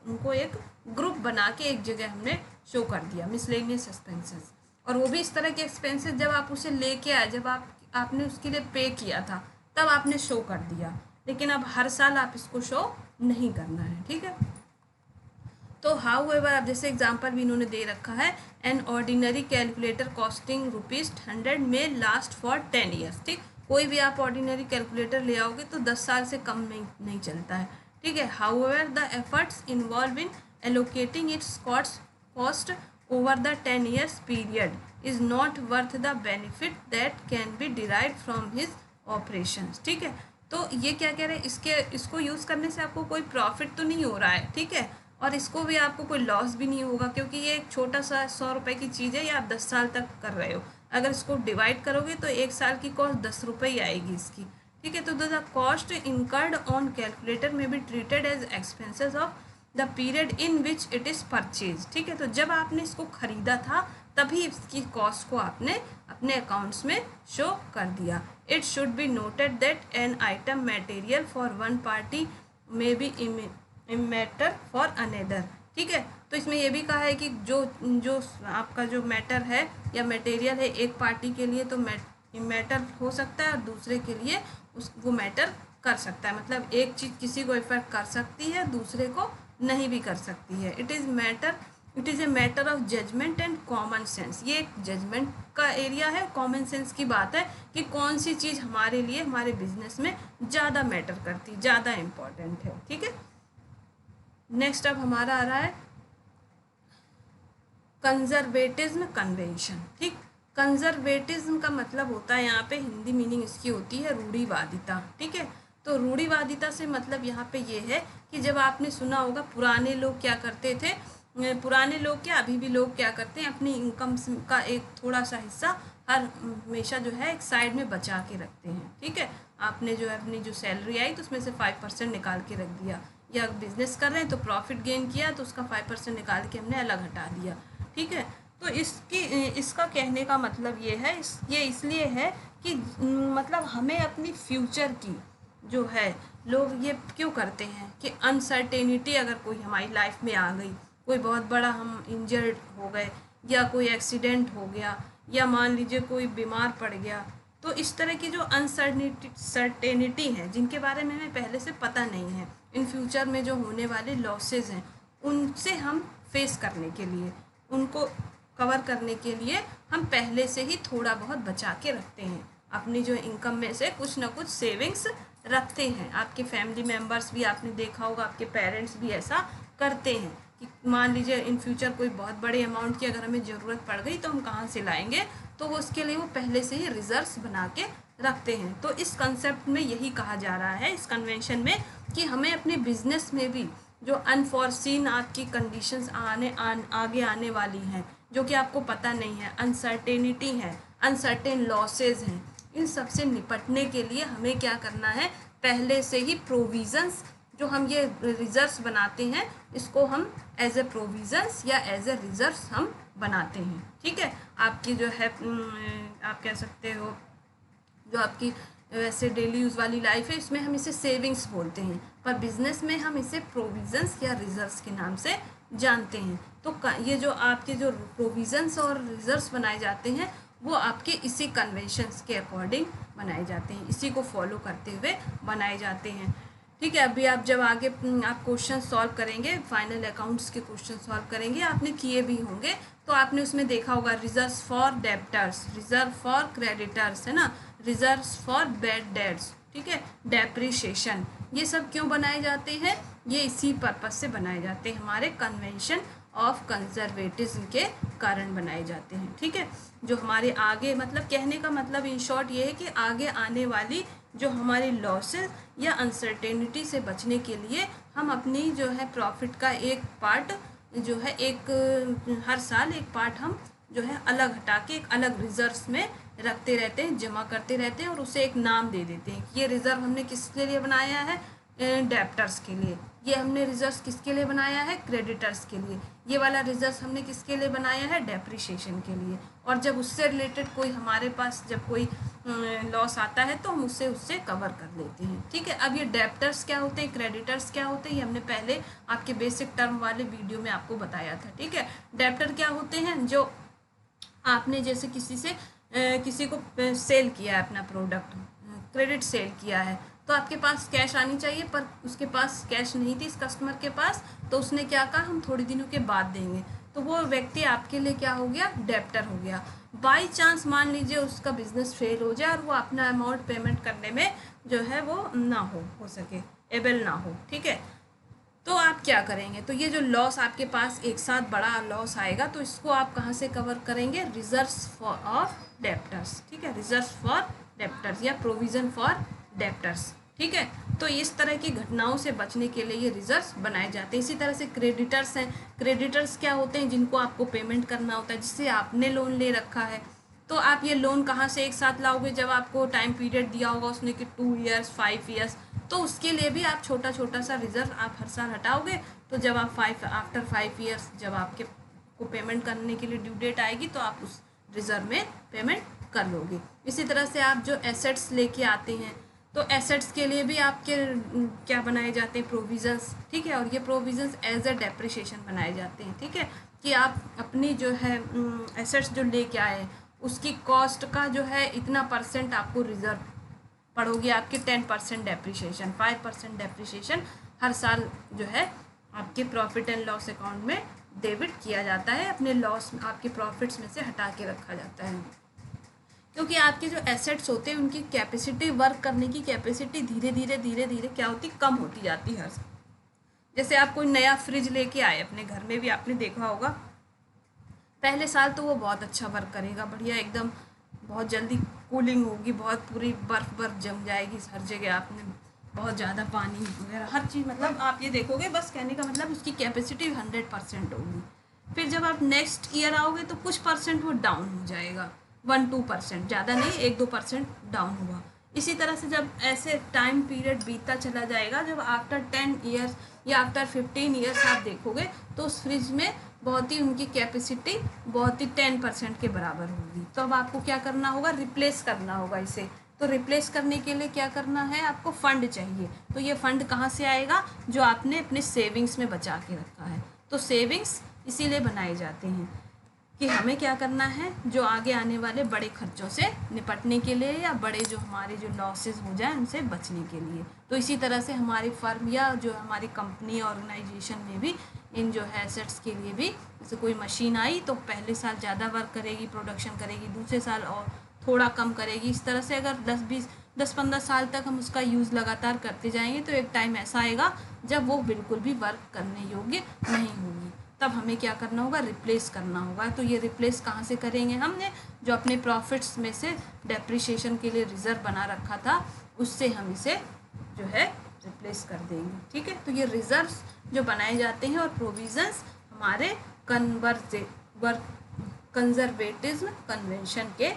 उनको एक ग्रुप बना के एक जगह हमने शो कर दिया, मिसलेनियस एक्सपेंसेस। और वो भी इस तरह के एक्सपेंसेस जब आप उसे लेके आए, जब आपने उसके लिए पे किया था तब आपने शो कर दिया, लेकिन अब हर साल आप इसको शो नहीं करना है। ठीक है, तो हाउएवर अब जैसे एग्जांपल भी इन्होंने दे रखा है, एन ऑर्डिनरी कैलकुलेटर कॉस्टिंग ₹100 में लास्ट फॉर 10 ईयर्स। ठीक, कोई भी आप ऑर्डिनरी कैलकुलेटर ले आओगे तो 10 साल से कम नहीं चलता है, ठीक है। However the efforts involve in allocating it's cost over the 10 years period is not worth the benefit that can be derive from his operations, ठीक है। तो ये क्या कह रहे हैं, इसको यूज़ करने से आपको कोई प्रॉफिट तो नहीं हो रहा है, ठीक है, और इसको भी आपको कोई लॉस भी नहीं होगा, क्योंकि ये एक छोटा सा 100 रुपये की चीज़ है, ये आप 10 साल तक कर रहे हो। अगर इसको डिवाइड करोगे तो 1 साल की कॉस्ट 10 रुपये ही आएगी इसकी, ठीक है। तो the cost incurred on calculator में be treated as expenses of the period in which it is purchase, ठीक है। तो जब आपने इसको ख़रीदा था तभी इसकी कॉस्ट को आपने अपने अकाउंट्स में शो कर दिया। It should be noted that an item material for one party may be matter for another, ठीक है। तो इसमें यह भी कहा है कि जो आपका जो मैटर है या मटेरियल है एक पार्टी के लिए तो मैटर हो सकता है और दूसरे के लिए वो मैटर कर सकता है, मतलब एक चीज़ किसी को इफेक्ट कर सकती है दूसरे को नहीं भी कर सकती है। It is a matter of judgement and common sense, ये एक जजमेंट का एरिया है, कॉमन सेंस की बात है कि कौन सी चीज़ हमारे लिए हमारे बिजनेस में ज़्यादा मैटर करती, ज़्यादा इम्पॉर्टेंट है, ठीक है। नेक्स्ट अब हमारा आ रहा है कंजर्वेटिज्म कन्वेंशन, ठीक। कंजर्वेटिज्म का मतलब होता है यहाँ पे हिंदी मीनिंग इसकी होती है रूढ़िवादिता, ठीक है। तो रूढ़िवादिता से मतलब यहाँ पे ये है कि जब आपने सुना होगा पुराने लोग क्या करते थे, पुराने लोग क्या अभी भी लोग क्या करते हैं, अपनी इनकम का एक थोड़ा सा हिस्सा हर हमेशा जो है एक साइड में बचा के रखते हैं, ठीक है। आपने जो है अपनी जो सैलरी आई तो उसमें से 5% निकाल के रख दिया, या बिजनेस कर रहे हैं तो प्रॉफिट गेन किया तो उसका 5% निकाल के हमने अलग हटा दिया, ठीक है। तो इसका कहने का मतलब ये है, ये इसलिए है कि मतलब हमें अपनी फ्यूचर की जो है लोग ये क्यों करते हैं कि अनसर्टेनिटी अगर कोई हमारी लाइफ में आ गई, कोई बहुत बड़ा हम इंजर्ड हो गए या कोई एक्सीडेंट हो गया या मान लीजिए कोई बीमार पड़ गया, तो इस तरह की जो अनसर्टेनिटी है जिनके बारे में हमें पहले से पता नहीं है, इन फ्यूचर में जो होने वाले लॉसेस हैं उनसे हम फेस करने के लिए, उनको कवर करने के लिए हम पहले से ही थोड़ा बहुत बचा के रखते हैं, अपनी जो इनकम में से कुछ ना कुछ सेविंग्स रखते हैं। आपके फैमिली मेम्बर्स भी आपने देखा होगा, आपके पेरेंट्स भी ऐसा करते हैं कि मान लीजिए इन फ्यूचर कोई बहुत बड़े अमाउंट की अगर हमें ज़रूरत पड़ गई तो हम कहाँ से लाएंगे, तो वो उसके लिए वो पहले से ही रिजर्व्स बना के रखते हैं। तो इस कंसेप्ट में यही कहा जा रहा है इस कन्वेंशन में कि हमें अपने बिजनेस में भी जो अनफॉर्सीन आपकी कंडीशंस आगे आने वाली हैं, जो कि आपको पता नहीं है, अनसर्टेनिटी है, अनसर्टेन लॉसेज हैं, इन सब से निपटने के लिए हमें क्या करना है, पहले से ही प्रोविज़न्स जो हम ये रिजर्व्स बनाते हैं इसको हम एज ए प्रोविज़न्स या एज ए रिजर्व्स हम बनाते हैं, ठीक है। आपकी जो है आप कह सकते हो जो आपकी वैसे डेली यूज़ वाली लाइफ है इसमें हम इसे सेविंग्स बोलते हैं, पर बिजनेस में हम इसे प्रोविज़न्स या रिजर्व्स के नाम से जानते हैं। तो ये जो आपके जो प्रोविज़न्स और रिजर्व्स बनाए जाते हैं वो आपके इसी कन्वेंशंस के अकॉर्डिंग बनाए जाते हैं, इसी को फॉलो करते हुए बनाए जाते हैं, ठीक है। अभी आप जब आगे आप क्वेश्चन सॉल्व करेंगे, फाइनल अकाउंट्स के क्वेश्चन सॉल्व करेंगे, आपने किए भी होंगे तो आपने उसमें देखा होगा reserves for debtors, reserve for creditors, है ना, रिजर्व्स फॉर बैड डेट्स, ठीक है, डेप्रिसिएशन, ये सब क्यों बनाए जाते हैं, ये इसी पर्पस से बनाए जाते हैं, हमारे कन्वेंशन ऑफ कंजर्वेटिज्म के कारण बनाए जाते हैं, ठीक है। जो हमारे आगे मतलब कहने का मतलब इन शॉर्ट ये है कि आगे आने वाली जो हमारी लॉसेस या अनसर्टेनिटी से बचने के लिए हम अपनी जो है प्रॉफिट का एक पार्ट जो है हर साल एक पार्ट हम जो है अलग हटा के एक अलग रिजर्व्स में रखते रहते हैं, जमा करते रहते हैं और उसे एक नाम दे देते हैं कि ये रिज़र्व हमने किसके लिए बनाया है, डेप्टर्स के लिए, ये हमने रिजर्व्स किसके लिए बनाया है, क्रेडिटर्स के लिए, ये वाला रिजर्व हमने किसके लिए बनाया है, डेप्रिसिएशन के लिए। और जब उससे रिलेटेड कोई हमारे पास जब कोई लॉस आता है तो हम उससे कवर कर लेते हैं, ठीक है। अब ये डेप्टर्स क्या होते हैं, क्रेडिटर्स क्या होते हैं, ये हमने पहले आपके बेसिक टर्म वाले वीडियो में आपको बताया था, ठीक है। डेप्टर क्या होते हैं, जो आपने जैसे किसी को सेल किया है अपना प्रोडक्ट, क्रेडिट सेल किया है, तो आपके पास कैश आनी चाहिए पर उसके पास कैश नहीं थी इस कस्टमर के पास, तो उसने क्या कहा हम थोड़े दिनों के बाद देंगे, तो वो व्यक्ति आपके लिए क्या हो गया, डेप्टर हो गया। बाई चांस मान लीजिए उसका बिजनेस फेल हो जाए और वो अपना अमाउंट पेमेंट करने में जो है वो ना हो सके, एबल ना हो, ठीक है, तो आप क्या करेंगे, तो ये जो लॉस आपके पास एक साथ बड़ा लॉस आएगा, तो इसको आप कहाँ से कवर करेंगे, रिजर्व्स फॉर ऑफ डेप्टर्स, ठीक है, रिजर्व फॉर डेप्टर्स या प्रोविजन फॉर डेप्टर्स, ठीक है। तो इस तरह की घटनाओं से बचने के लिए ये रिजर्व्स बनाए जाते हैं। इसी तरह से क्रेडिटर्स हैं, क्रेडिटर्स क्या होते हैं, जिनको आपको पेमेंट करना होता है, जिससे आपने लोन ले रखा है, तो आप ये लोन कहाँ से एक साथ लाओगे, जब आपको टाइम पीरियड दिया होगा उसने कि 2 ईयर्स 5 ईयर्स, तो उसके लिए भी आप छोटा छोटा सा रिजर्व आप हर साल हटाओगे, तो जब आप आफ्टर 5 ईयर्स जब आपके को पेमेंट करने के लिए ड्यू डेट आएगी तो आप उस रिजर्व में पेमेंट कर लोगे। इसी तरह से आप जो एसेट्स लेके आते हैं, तो एसेट्स के लिए भी आपके क्या बनाए जाते हैं, प्रोविजंस, ठीक है, और ये प्रोविजंस एज अ डेप्रिसिएशन बनाए जाते हैं, ठीक है, कि आप अपनी जो है एसेट्स जो लेके आए उसकी कॉस्ट का जो है इतना % आपको रिजर्व पड़ोगी, आपके 10% डेप्रिसिएशन, 5% डेप्रिसिएशन हर साल जो है आपके प्रॉफिट एंड लॉस अकाउंट में डेबिट किया जाता है, अपने लॉस आपके प्रॉफिट्स में से हटा के रखा जाता है। क्योंकि आपके जो एसेट्स होते हैं उनकी कैपेसिटी, वर्क करने की कैपेसिटी धीरे धीरे क्या होती, कम होती जाती है हर साल। जैसे आप कोई नया फ्रिज लेके आए अपने घर में, भी आपने देखा होगा, पहले साल तो वो बहुत अच्छा वर्क करेगा, बढ़िया एकदम, बहुत जल्दी कूलिंग होगी, बहुत पूरी बर्फ़ जम जाएगी हर जगह, आपने बहुत ज़्यादा पानी वगैरह हर चीज़, मतलब आप ये देखोगे, बस कहने का मतलब उसकी कैपेसिटी 100% होगी। फिर जब आप नेक्स्ट ईयर आओगे तो कुछ % वो डाउन हो जाएगा, 1-2%, ज़्यादा नहीं, 1-2% डाउन हुआ। इसी तरह से जब ऐसे टाइम पीरियड बीतता चला जाएगा, जब आफ्टर 10 ईयर्स या आफ्टर 15 ईयर्स आप देखोगे तो उस फ्रिज में बहुत ही उनकी कैपेसिटी बहुत ही 10% के बराबर होगी। तो अब आपको क्या करना होगा, रिप्लेस करना होगा इसे। तो रिप्लेस करने के लिए क्या करना है, आपको फ़ंड चाहिए। तो ये फ़ंड कहाँ से आएगा, जो आपने अपने सेविंग्स में बचा के रखा है। तो सेविंग्स इसीलिए बनाए जाते हैं कि हमें क्या करना है, जो आगे आने वाले बड़े खर्चों से निपटने के लिए या बड़े जो हमारे जो लॉसेस हो जाए उनसे बचने के लिए। तो इसी तरह से हमारी फर्म या जो हमारी कंपनी ऑर्गेनाइजेशन में भी इन जो है एसेट्स के लिए भी, जैसे कोई मशीन आई तो पहले साल ज़्यादा वर्क करेगी, प्रोडक्शन करेगी, दूसरे साल और थोड़ा कम करेगी। इस तरह से अगर 10-15 साल तक हम उसका यूज़ लगातार करते जाएंगे तो एक टाइम ऐसा आएगा जब वो बिल्कुल भी वर्क करने योग्य नहीं होगी, तब हमें क्या करना होगा, रिप्लेस करना होगा। तो ये रिप्लेस कहाँ से करेंगे, हमने जो अपने प्रॉफिट्स में से डेप्रिसिएशन के लिए रिजर्व बना रखा था उससे हम इसे जो है रिप्लेस कर देंगे, ठीक है। तो ये रिजर्व्स जो बनाए जाते हैं और प्रोविजंस हमारे कंजर्वेटिज्म कन्वेंशन के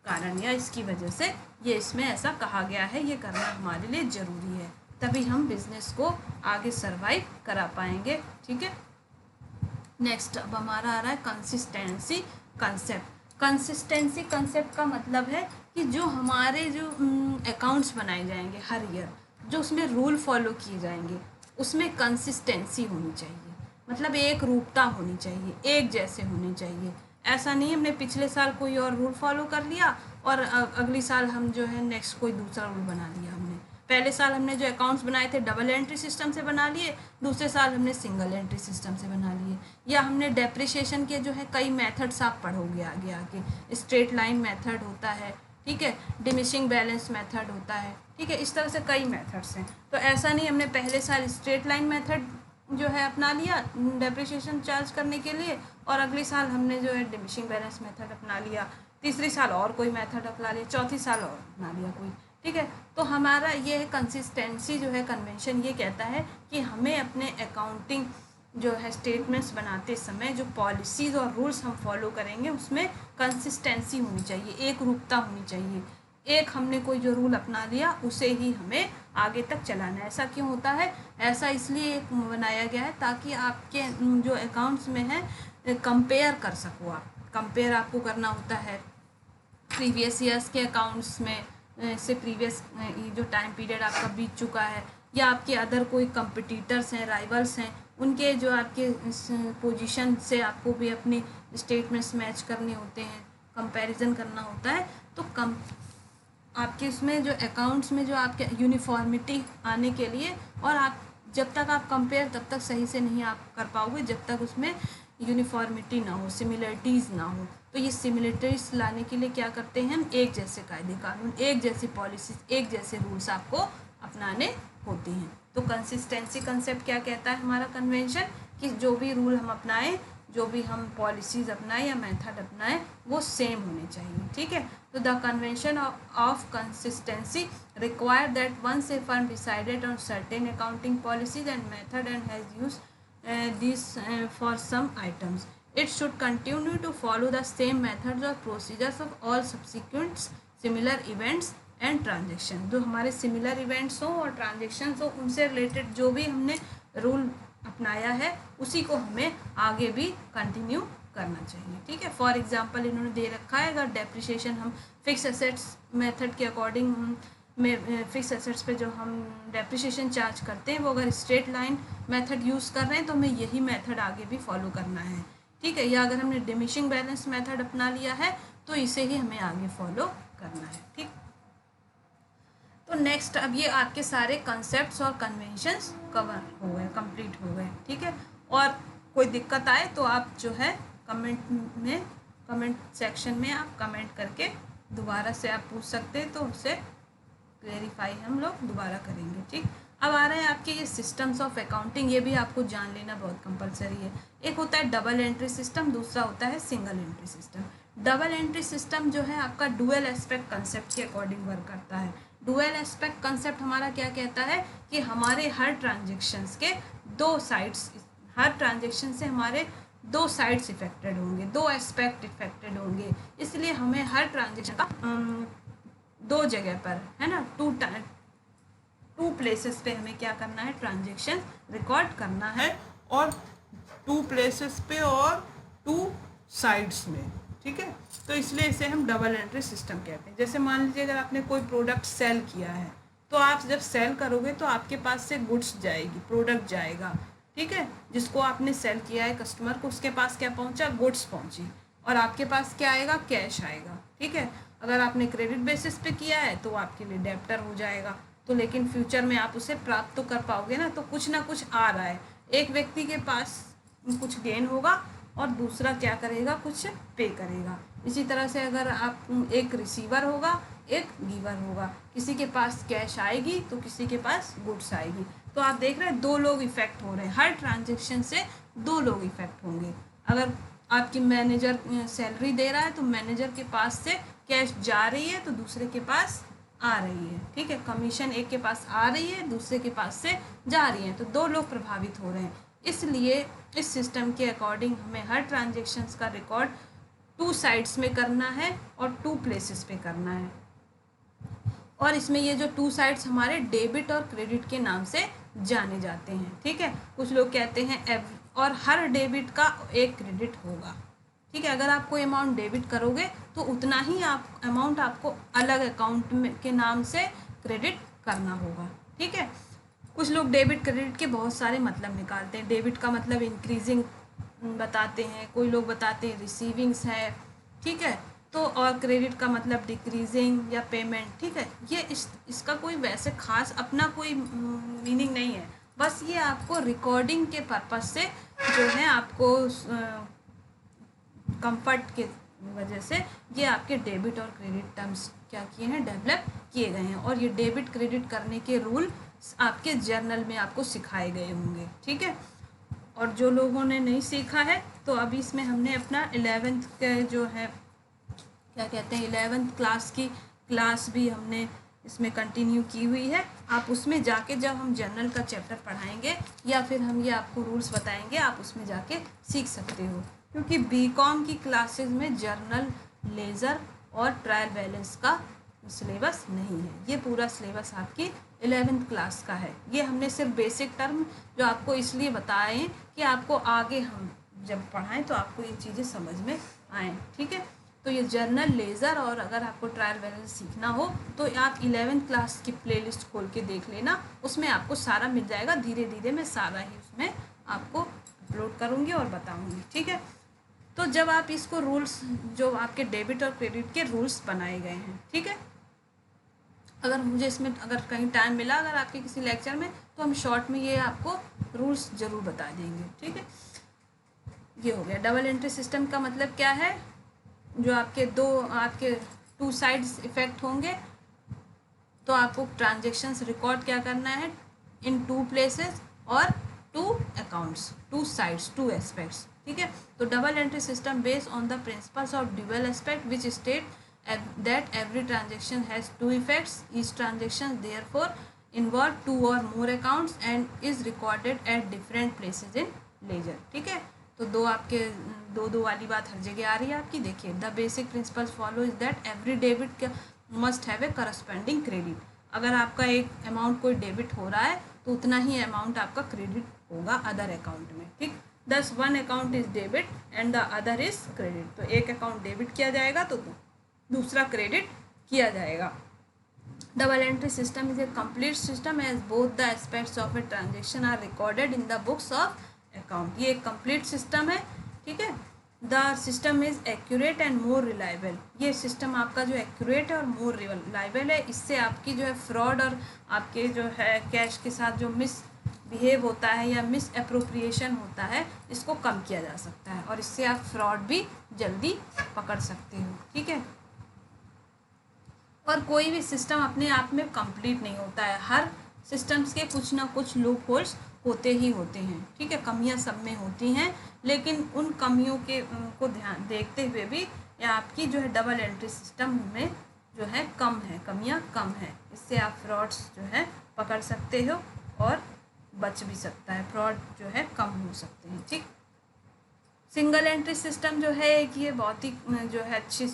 कारण या इसकी वजह से ये इसमें ऐसा कहा गया है, ये करना हमारे लिए ज़रूरी है, तभी हम बिज़नेस को आगे सर्वाइव करा पाएंगे, ठीक है। नेक्स्ट अब हमारा आ रहा है कंसिस्टेंसी कंसेप्ट। कंसिस्टेंसी कंसेप्ट का मतलब है कि जो हमारे जो अकाउंट्स बनाए जाएंगे हर ईयर, जो उसमें रूल फॉलो किए जाएंगे उसमें कंसिस्टेंसी होनी चाहिए, मतलब एक रूपता होनी चाहिए, एक जैसे होने चाहिए। ऐसा नहीं हमने पिछले साल कोई और रूल फॉलो कर लिया और अगली साल हम जो है नेक्स्ट कोई दूसरा रूल बना लिया। हमने पहले साल हमने जो अकाउंट्स बनाए थे डबल एंट्री सिस्टम से बना लिए, दूसरे साल हमने सिंगल एंट्री सिस्टम से बना लिए। या हमने डेप्रिसिएशन के जो है कई मेथड्स आप पढ़ोगे आगे आके, स्ट्रेट लाइन मेथड होता है, ठीक है, डिमिनिशिंग बैलेंस मेथड होता है, ठीक है, इस तरह से कई मेथड्स हैं। तो ऐसा नहीं हमने पहले साल स्ट्रेट लाइन मेथड जो है अपना लिया डेप्रिसिएशन चार्ज करने के लिए और अगले साल हमने जो है डिमिनिशिंग बैलेंस मेथड अपना लिया, तीसरी साल और कोई मेथड अपना लिया, चौथी साल और अपना लिया कोई, ठीक है। तो हमारा ये है कंसिस्टेंसी जो है कन्वेंशन ये कहता है कि हमें अपने अकाउंटिंग जो है स्टेटमेंट्स बनाते समय जो पॉलिसीज़ और रूल्स हम फॉलो करेंगे उसमें कंसिस्टेंसी होनी चाहिए, एक रूपता होनी चाहिए। एक हमने कोई जो रूल अपना लिया उसे ही हमें आगे तक चलाना है। ऐसा क्यों होता है, ऐसा इसलिए बनाया गया है ताकि आपके जो अकाउंट्स में है कंपेयर कर सको आप। कंपेयर आपको करना होता है प्रीवियस ईयर्स के अकाउंट्स में से प्रीवियस जो टाइम पीरियड आपका बीत चुका है, या आपके अदर कोई कंपिटिटर्स हैं, राइवल्स हैं, उनके जो आपके पोजीशन से आपको भी अपनी स्टेटमेंट्स मैच करने होते हैं, कंपैरिजन करना होता है। तो आपके उसमें जो अकाउंट्स में जो आपके यूनिफॉर्मिटी आने के लिए, और आप जब तक आप कंपेयर तब तक सही से नहीं आप कर पाओगे जब तक उसमें यूनिफॉर्मिटी ना हो, सिमिलरिटीज़ ना हो। तो ये सिमिलरिटीज़ लाने के लिए क्या करते हैं हम, एक जैसे कायदे कानून, एक जैसी पॉलिसीज, एक जैसे रूल्स आपको अपनाने होते हैं। तो कंसिस्टेंसी कंसेप्ट क्या कहता है हमारा कन्वेंशन, कि जो भी रूल हम अपनाएं, जो भी हम पॉलिसीज़ अपनाएं या मेथड अपनाएं, वो सेम होने चाहिए। ठीक है, तो the convention of consistency require that once a firm decided on certain accounting policies and method and has use these for some items, it should continue to follow the same methods or procedures of all subsequent similar events and transactions। जो हमारे similar events हों और transactions हों, उनसे related जो भी हमने rule अपनाया है उसी को हमें आगे भी कंटिन्यू करना चाहिए। ठीक है, फॉर एग्जांपल इन्होंने दे रखा है, अगर डेप्रिसिएशन हम फिक्स एसेट्स मेथड के अकॉर्डिंग में फिक्स एसेट्स पे जो हम डेप्रिसिएशन चार्ज करते हैं वो अगर स्ट्रेट लाइन मेथड यूज़ कर रहे हैं तो हमें यही मेथड आगे भी फॉलो करना है। ठीक है, या अगर हमने डिमिनिशिंग बैलेंस मेथड अपना लिया है तो इसे ही हमें आगे फॉलो करना है। ठीक, तो नेक्स्ट अब ये आपके सारे कंसेप्ट्स और कन्वेंशंस कवर हो गए, कंप्लीट हो गए। ठीक है, और कोई दिक्कत आए तो आप जो है कमेंट सेक्शन में आप कमेंट करके दोबारा से आप पूछ सकते हैं, तो उससे क्लेरिफाई हम लोग दोबारा करेंगे। ठीक, अब आ रहे हैं आपके ये सिस्टम्स ऑफ अकाउंटिंग, ये भी आपको जान लेना बहुत कंपलसरी है। एक होता है डबल एंट्री सिस्टम, दूसरा होता है single entry system. Double entry system जो है आपका डुअल एस्पेक्ट कंसेप्ट के अकॉर्डिंग वर्क करता है। डुअल एस्पेक्ट कंसेप्ट हमारा क्या कहता है कि हमारे हर ट्रांजेक्शन्स के दो साइड्स, हर ट्रांजेक्शन से हमारे दो साइड्स इफेक्टेड होंगे, दो एस्पेक्ट इफेक्टेड होंगे, इसलिए हमें हर ट्रांजेक्शन का दो जगह पर, है ना, टू प्लेसेस पे हमें क्या करना है, ट्रांजेक्शन रिकॉर्ड करना है, और टू प्लेसेस पे और टू साइड्स में। ठीक है, तो इसलिए इसे हम डबल एंट्री सिस्टम कहते हैं। जैसे मान लीजिए अगर आपने कोई प्रोडक्ट सेल किया है तो आप जब सेल करोगे तो आपके पास से गुड्स जाएगी, प्रोडक्ट जाएगा। ठीक है, जिसको आपने सेल किया है कस्टमर को, उसके पास क्या पहुंचा, गुड्स पहुंची, और आपके पास क्या आएगा, कैश आएगा। ठीक है, अगर आपने क्रेडिट बेसिस पे किया है तो आपके लिए डेब्टर हो जाएगा, तो लेकिन फ्यूचर में आप उसे प्राप्त तो कर पाओगे ना, तो कुछ ना कुछ आ रहा है, एक व्यक्ति के पास कुछ गेन होगा और दूसरा क्या करेगा, कुछ पे करेगा। इसी तरह से अगर आप एक रिसीवर होगा, एक गिवर होगा, किसी के पास कैश आएगी तो किसी के पास गुड्स आएगी, तो आप देख रहे हैं दो लोग इफेक्ट हो रहे हैं, हर ट्रांजेक्शन से दो लोग इफेक्ट होंगे। अगर आपकी मैनेजर सैलरी दे रहा है तो मैनेजर के पास से कैश जा रही है तो दूसरे के पास आ रही है। ठीक है, कमीशन एक के पास आ रही है, दूसरे के पास से जा रही है, तो दो लोग प्रभावित हो रहे हैं। इसलिए इस सिस्टम के अकॉर्डिंग हमें हर ट्रांजेक्शन्स का रिकॉर्ड टू साइड्स में करना है और टू प्लेसेस पे करना है, और इसमें ये जो टू साइड्स हमारे डेबिट और क्रेडिट के नाम से जाने जाते हैं। ठीक है, कुछ लोग कहते हैं और हर डेबिट का एक क्रेडिट होगा। ठीक है, अगर आप कोई अमाउंट डेबिट करोगे तो उतना ही आप अमाउंट आपको अलग अकाउंट में के नाम से क्रेडिट करना होगा। ठीक है, कुछ लोग डेबिट क्रेडिट के बहुत सारे मतलब निकालते हैं। डेबिट का मतलब इंक्रीजिंग बताते हैं, कोई लोग बताते हैं रिसीविंग्स है। ठीक है, तो और क्रेडिट का मतलब डिक्रीजिंग या पेमेंट। ठीक है, ये इसका कोई वैसे खास अपना कोई मीनिंग नहीं है, बस ये आपको रिकॉर्डिंग के पर्पज से जो है आपको कंफर्ट के वजह से ये आपके डेबिट और क्रेडिट टर्म्स क्या किए हैं, डेवलप किए गए हैं, और ये डेबिट क्रेडिट करने के रूल आपके जर्नल में आपको सिखाए गए होंगे। ठीक है, और जो लोगों ने नहीं सीखा है तो अभी इसमें हमने अपना 11th के जो है क्या कहते हैं 11th क्लास की क्लास भी हमने इसमें कंटिन्यू की हुई है। आप उसमें जाके जब हम जर्नल का चैप्टर पढ़ाएंगे या फिर हम ये आपको रूल्स बताएंगे, आप उसमें जाके सीख सकते हो, क्योंकि बीकॉम की क्लासेस में जर्नल, लेज़र और ट्रायल बैलेंस का सिलेबस नहीं है। ये पूरा सिलेबस आपकी 11th क्लास का है। ये हमने सिर्फ बेसिक टर्म जो आपको इसलिए बताएं कि आपको आगे हम जब पढ़ाएं तो आपको ये चीज़ें समझ में आएँ। ठीक है, तो ये जर्नल, लेज़र और अगर आपको ट्रायल बैलेंस सीखना हो तो आप 11th क्लास की प्लेलिस्ट खोल के देख लेना, उसमें आपको सारा मिल जाएगा। धीरे धीरे मैं सारा ही उसमें आपको अपलोड करूँगी और बताऊँगी। ठीक है, तो जब आप इसको रूल्स जो आपके डेबिट और क्रेडिट के रूल्स बनाए गए हैं, ठीक है, अगर मुझे इसमें अगर कहीं टाइम मिला अगर आपके किसी लेक्चर में तो हम शॉर्ट में ये आपको रूल्स ज़रूर बता देंगे। ठीक है, ये हो गया। डबल एंट्री सिस्टम का मतलब क्या है, जो आपके टू साइड्स इफेक्ट होंगे, तो आपको ट्रांजेक्शन्स रिकॉर्ड क्या करना है इन टू प्लेसेस और two accounts, two sides, two aspects, ठीक है। तो double entry system based on the principles of dual aspect which state that every transaction has two effects. Each transaction therefore involve two or more accounts and is recorded at different places in ledger, ठीक है। तो दो वाली बात हर जगह आ रही है आपकी। देखिए, the basic principles follow is that every debit must have a corresponding credit. अगर आपका एक अमाउंट कोई डेबिट हो रहा है तो उतना ही अमाउंट आपका क्रेडिट होगा अदर अकाउंट में, ठीक। दस one account is debit and the other is credit. तो एक अकाउंट डेबिट किया जाएगा तो दूसरा क्रेडिट किया जाएगा। Double entry system is a complete system as both the aspects of a transaction are recorded in the books of account. ये एक कंप्लीट सिस्टम है, ठीक है। The system is accurate and more reliable. ये system आपका जो accurate है और मोर रिलायबल है, इससे आपकी जो है फ्रॉड और आपके जो है कैश के साथ जो मिसबिहेव होता है या मिस अप्रोप्रिएशन होता है, इसको कम किया जा सकता है और इससे आप फ्रॉड भी जल्दी पकड़ सकते हो, ठीक है। और कोई भी सिस्टम अपने आप में कंप्लीट नहीं होता है, हर सिस्टम्स के कुछ ना कुछ लूप होल्स होते ही होते हैं, ठीक है। कमियां सब में होती हैं, लेकिन उन कमियों को ध्यान देखते हुए भी आपकी जो है डबल एंट्री सिस्टम में जो है कमियां कम है। इससे आप फ्रॉड्स जो है पकड़ सकते हो और बच भी सकता है, फ्रॉड जो है कम हो सकते हैं, ठीक। सिंगल एंट्री सिस्टम जो है कि ये बहुत ही जो है अच्छी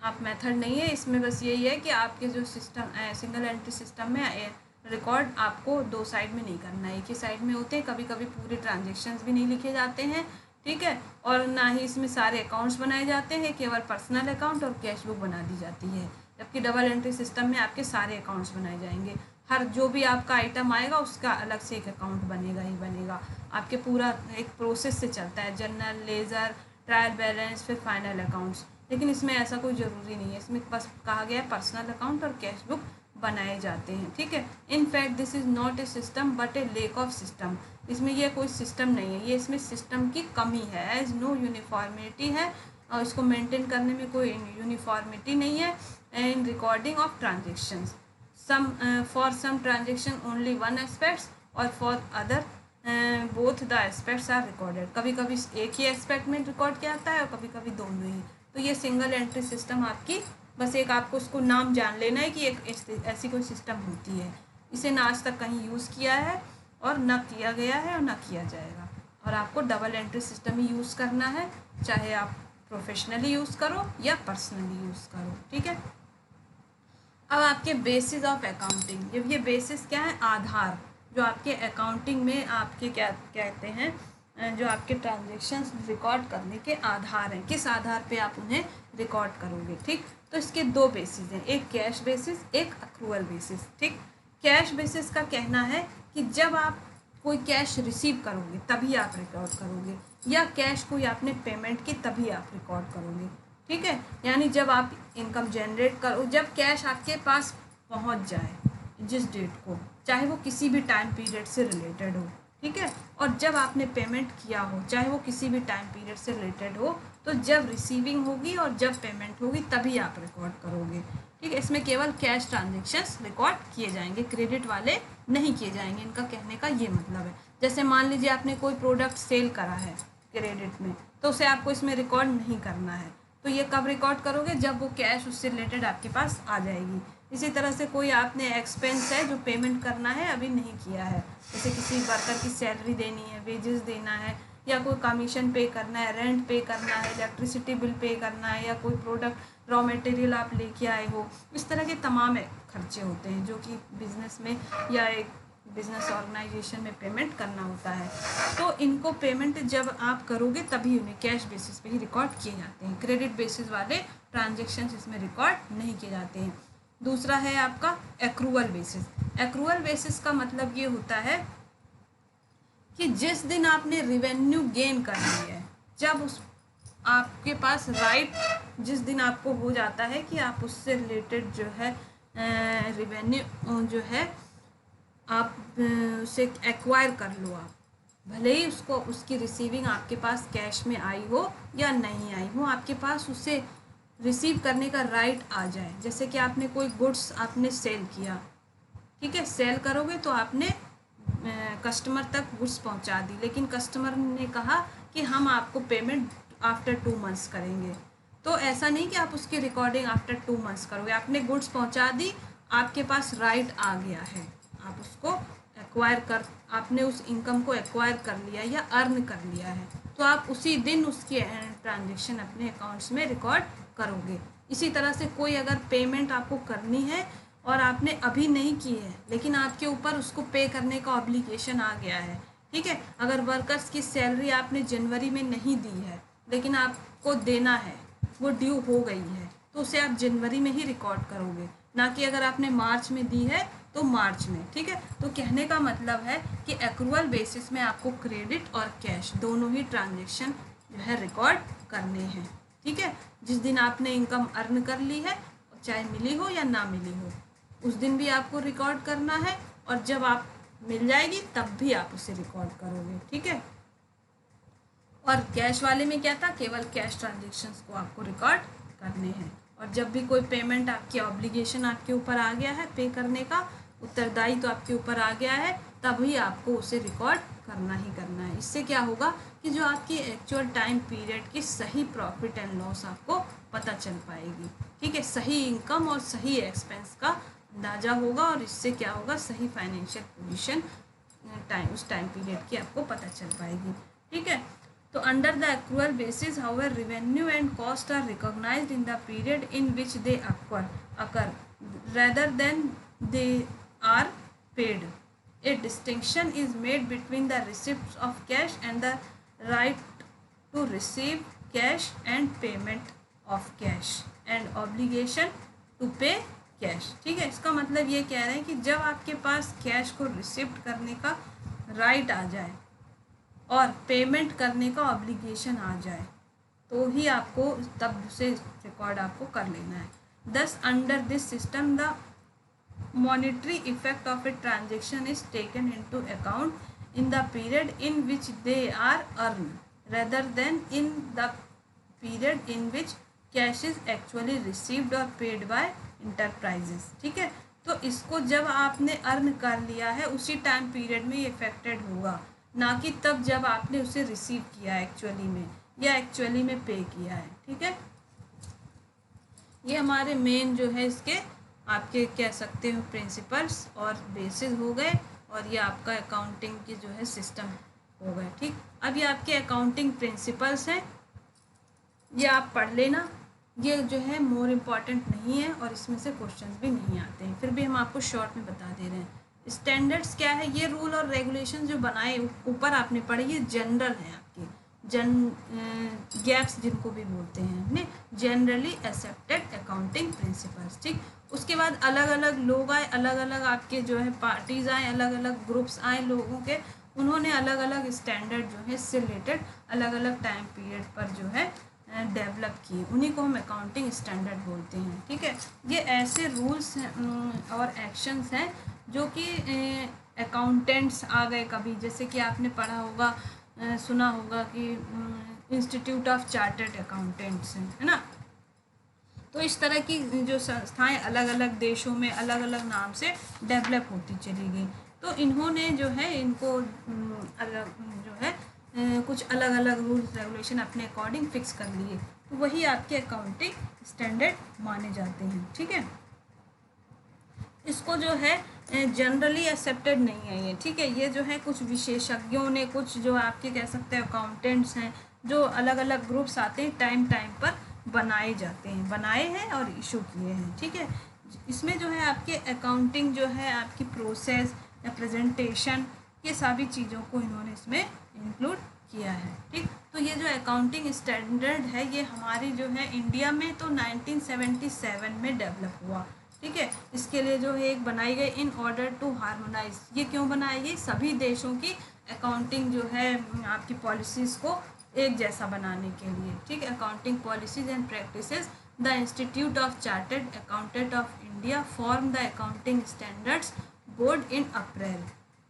आप मेथड नहीं है। इसमें बस यही है कि आपके जो सिस्टम सिंगल एंट्री सिस्टम में रिकॉर्ड आपको दो साइड में नहीं करना है, एक ही साइड में होते हैं। कभी कभी पूरे ट्रांजेक्शन्स भी नहीं लिखे जाते हैं, ठीक है। और ना ही इसमें सारे अकाउंट्स बनाए जाते हैं, केवल पर्सनल अकाउंट और कैश बुक बना दी जाती है। जबकि डबल एंट्री सिस्टम में आपके सारे अकाउंट्स बनाए जाएंगे, हर जो भी आपका आइटम आएगा उसका अलग से एक अकाउंट बनेगा ही बनेगा। आपके पूरा एक प्रोसेस से चलता है, जनरल, लेज़र, ट्रायल बैलेंस, फिर फाइनल अकाउंट्स। लेकिन इसमें ऐसा कोई ज़रूरी नहीं है, इसमें बस कहा गया है पर्सनल अकाउंट और कैश बुक बनाए जाते हैं, ठीक है। In fact this is not a system but A lake of system. इसमें यह कोई सिस्टम नहीं है, ये इसमें सिस्टम की कमी है। एज नो यूनिफॉर्मिटी है और इसको मेंटेन करने में कोई यूनिफॉर्मिटी नहीं है। In recording of transactions, some for some transaction only one aspects और for other both the aspects are recorded. कभी कभी एक ही एस्पेक्ट में रिकॉर्ड किया जाता है और कभी कभी दोनों ही। तो ये सिंगल एंट्री सिस्टम आपकी बस एक आपको उसको नाम जान लेना है कि एक ऐसी कोई सिस्टम होती है। इसे ना आज तक कहीं यूज़ किया है और ना किया गया है और ना किया जाएगा। और आपको डबल एंट्री सिस्टम ही यूज़ करना है, चाहे आप प्रोफेशनली यूज़ करो या पर्सनली यूज़ करो, ठीक है। अब आपके बेसिस ऑफ अकाउंटिंग, ये बेसिस क्या है, आधार जो आपके अकाउंटिंग में आपके क्या कहते हैं, जो आपके ट्रांजेक्शन्स रिकॉर्ड करने के आधार हैं, किस आधार पे आप उन्हें रिकॉर्ड करोगे, ठीक। तो इसके दो बेसिस हैं, एक कैश बेसिस, एक अक्रूवल बेसिस, ठीक। कैश बेसिस का कहना है कि जब आप कोई कैश रिसीव करोगे तभी आप रिकॉर्ड करोगे, या कैश कोई आपने पेमेंट की तभी आप रिकॉर्ड करोगे, ठीक है। यानी जब आप इनकम जनरेट करो, जब कैश आपके पास पहुंच जाए जिस डेट को, चाहे वो किसी भी टाइम पीरियड से रिलेटेड हो, ठीक है। और जब आपने पेमेंट किया हो, चाहे वो किसी भी टाइम पीरियड से रिलेटेड हो, तो जब रिसीविंग होगी और जब पेमेंट होगी तभी आप रिकॉर्ड करोगे, ठीक है। इसमें केवल कैश ट्रांजेक्शन्स रिकॉर्ड किए जाएंगे, क्रेडिट वाले नहीं किए जाएंगे। इनका कहने का ये मतलब है, जैसे मान लीजिए आपने कोई प्रोडक्ट सेल करा है क्रेडिट में, तो उसे आपको इसमें रिकॉर्ड नहीं करना है। तो ये कब रिकॉर्ड करोगे, जब वो कैश उससे रिलेटेड आपके पास आ जाएगी। इसी तरह से कोई आपने एक्सपेंस है जो पेमेंट करना है अभी नहीं किया है, जैसे किसी वर्कर की सैलरी देनी है, वेजेस देना है, या कोई कमीशन पे करना है, रेंट पे करना है, इलेक्ट्रिसिटी बिल पे करना है, या कोई प्रोडक्ट रॉ मटेरियल आप लेके आए हो, इस तरह के तमाम खर्चे होते हैं जो कि बिज़नेस में या एक बिज़नेस ऑर्गेनाइजेशन में पेमेंट करना होता है। तो इनको पेमेंट जब आप करोगे तभी उन्हें कैश बेसिस पे ही रिकॉर्ड किए जाते हैं। क्रेडिट बेसिस वाले ट्रांजेक्शन्स इसमें रिकॉर्ड नहीं किए जाते हैं। दूसरा है आपका एक्रूवल बेसिस। एक्रूवल बेसिस का मतलब ये होता है कि जिस दिन आपने रिवेन्यू गेन करनी है, जब उस आपके पास राइट जिस दिन आपको हो जाता है कि आप उससे रिलेटेड जो है रिवेन्यू जो है आप उसे एक्वायर कर लो आप, भले ही उसको उसकी रिसीविंग आपके पास कैश में आई हो या नहीं आई हो, आपके पास उसे रिसीव करने का राइट आ जाए। जैसे कि आपने कोई गुड्स आपने सेल किया, ठीक है, सेल करोगे तो आपने कस्टमर तक गुड्स पहुंचा दी, लेकिन कस्टमर ने कहा कि हम आपको पेमेंट आफ्टर 2 मंथ्स करेंगे। तो ऐसा नहीं कि आप उसकी रिकॉर्डिंग आफ्टर 2 मंथ्स करोगे, आपने गुड्स पहुंचा दी, आपके पास राइट आ गया है, आप उसको एक्वायर कर, आपने उस इनकम को एक्वायर कर लिया या अर्न कर लिया है, तो आप उसी दिन उसकी ट्रांजेक्शन अपने अकाउंट्स में रिकॉर्ड करोगे। इसी तरह से कोई अगर पेमेंट आपको करनी है और आपने अभी नहीं की है, लेकिन आपके ऊपर उसको पे करने का ऑब्लिगेशन आ गया है, ठीक है, अगर वर्कर्स की सैलरी आपने जनवरी में नहीं दी है लेकिन आपको देना है, वो ड्यू हो गई है, तो उसे आप जनवरी में ही रिकॉर्ड करोगे, ना कि अगर आपने मार्च में दी है तो मार्च में, ठीक है। तो कहने का मतलब है कि एक्रूअल बेसिस में आपको क्रेडिट और कैश दोनों ही ट्रांजेक्शन जो है रिकॉर्ड करने हैं, ठीक है। जिस दिन आपने इनकम अर्न कर ली है, चाहे मिली हो या ना मिली हो, उस दिन भी आपको रिकॉर्ड करना है, और जब आप मिल जाएगी तब भी आप उसे रिकॉर्ड करोगे, ठीक है। और कैश वाले में क्या था, केवल कैश ट्रांजेक्शन्स को आपको रिकॉर्ड करने हैं, और जब भी कोई पेमेंट आपकी ऑब्लिगेशन आपके ऊपर आ गया है, पे करने का उत्तरदायी तो आपके ऊपर आ गया है, तभी आपको उसे रिकॉर्ड करना ही करना है। इससे क्या होगा कि जो आपकी एक्चुअल टाइम पीरियड की सही प्रॉफिट एंड लॉस आपको पता चल पाएगी, ठीक है, सही इनकम और सही एक्सपेंस का अंदाज़ा होगा, और इससे क्या होगा, सही फाइनेंशियल पोजीशन उस टाइम पीरियड की आपको पता चल पाएगी, ठीक है। तो under the accrual basis however revenue and cost are recognised in the period in which they occur rather than they are paid. A distinction is made between the receipts of cash and the right to receive cash and payment of cash and obligation to pay cash, ठीक है। इसका मतलब ये कह रहे हैं कि जब आपके पास कैश को रिसिप्ट करने का राइट आ जाए और पेमेंट करने का ऑब्लिगेशन आ जाए, तो ही आपको तब से रिकॉर्ड आपको कर लेना है। दस under this system the monetary effect of a transaction is taken into account in the period in which they are earned rather than in the period in which cash is actually received or paid by enterprises, ठीक है। तो इसको जब आपने earn कर लिया है उसी टाइम पीरियड में ये इफेक्टेड होगा, ना कि तब जब आपने उसे रिसीव किया एक्चुअली में या एक्चुअली में पे किया है, ठीक है। ये हमारे मेन जो है इसके आपके कह सकते हो प्रिंसिपल्स और बेसिस हो गए, और ये आपका अकाउंटिंग की जो है सिस्टम हो गए, ठीक। अब ये आपके अकाउंटिंग प्रिंसिपल्स हैं, ये आप पढ़ लेना, ये जो है मोर इम्पॉर्टेंट नहीं है और इसमें से क्वेश्चंस भी नहीं आते हैं, फिर भी हम आपको शॉर्ट में बता दे रहे हैं। स्टैंडर्ड्स क्या है, ये रूल और रेगुलेशन जो बनाए ऊपर आपने पढ़े, ये जनरल हैं आपके, गैप्स जिनको भी बोलते हैं हमने, जनरली एक्सेप्टेड अकाउंटिंग प्रिंसिपल्स, ठीक। उसके बाद अलग अलग लोग आए, अलग अलग आपके जो है पार्टीज़ आए, अलग अलग ग्रुप्स आए लोगों के, उन्होंने अलग अलग स्टैंडर्ड जो है इससे रिलेटेड अलग अलग टाइम पीरियड पर जो है डेवलप किए, उन्हीं को हम अकाउंटिंग स्टैंडर्ड बोलते हैं, ठीक है। ये ऐसे रूल्स और एक्शंस हैं जो कि अकाउंटेंट्स आ गए कभी, जैसे कि आपने पढ़ा होगा, सुना होगा कि इंस्टीट्यूट ऑफ चार्टर्ड अकाउंटेंट्स हैं, है ना। तो इस तरह की जो संस्थाएं अलग अलग देशों में अलग अलग नाम से डेवलप होती चली गई, तो इन्होंने जो है इनको अलग जो है कुछ अलग अलग रूल्स रेगुलेशन अपने अकॉर्डिंग फिक्स कर लिए, तो वही आपके अकाउंटिंग स्टैंडर्ड माने जाते हैं, ठीक है। इसको जो है जनरली एक्सेप्टेड नहीं है ये, ठीक है। ये जो है कुछ विशेषज्ञों ने, कुछ जो आपके कह सकते हैं अकाउंटेंट्स हैं, जो अलग अलग ग्रुप्स आते हैं टाइम टाइम पर बनाए जाते हैं, बनाए हैं और इशू किए हैं, ठीक है। इसमें जो है आपके अकाउंटिंग जो है आपकी प्रोसेस या प्रेजेंटेशन, ये सभी चीज़ों को इन्होंने इसमें इंक्लूड किया है, ठीक। तो ये जो अकाउंटिंग स्टैंडर्ड है ये हमारी जो है इंडिया में तो 1977 में डेवलप हुआ, ठीक है। इसके लिए जो है एक बनाई गई इन ऑर्डर टू हार्मोनाइज, ये क्यों बनाई गई, सभी देशों की अकाउंटिंग जो है आपकी पॉलिसीज़ को एक जैसा बनाने के लिए, ठीक है। Accounting policies and practices, the institute of chartered accountant of India form the accounting standards board in April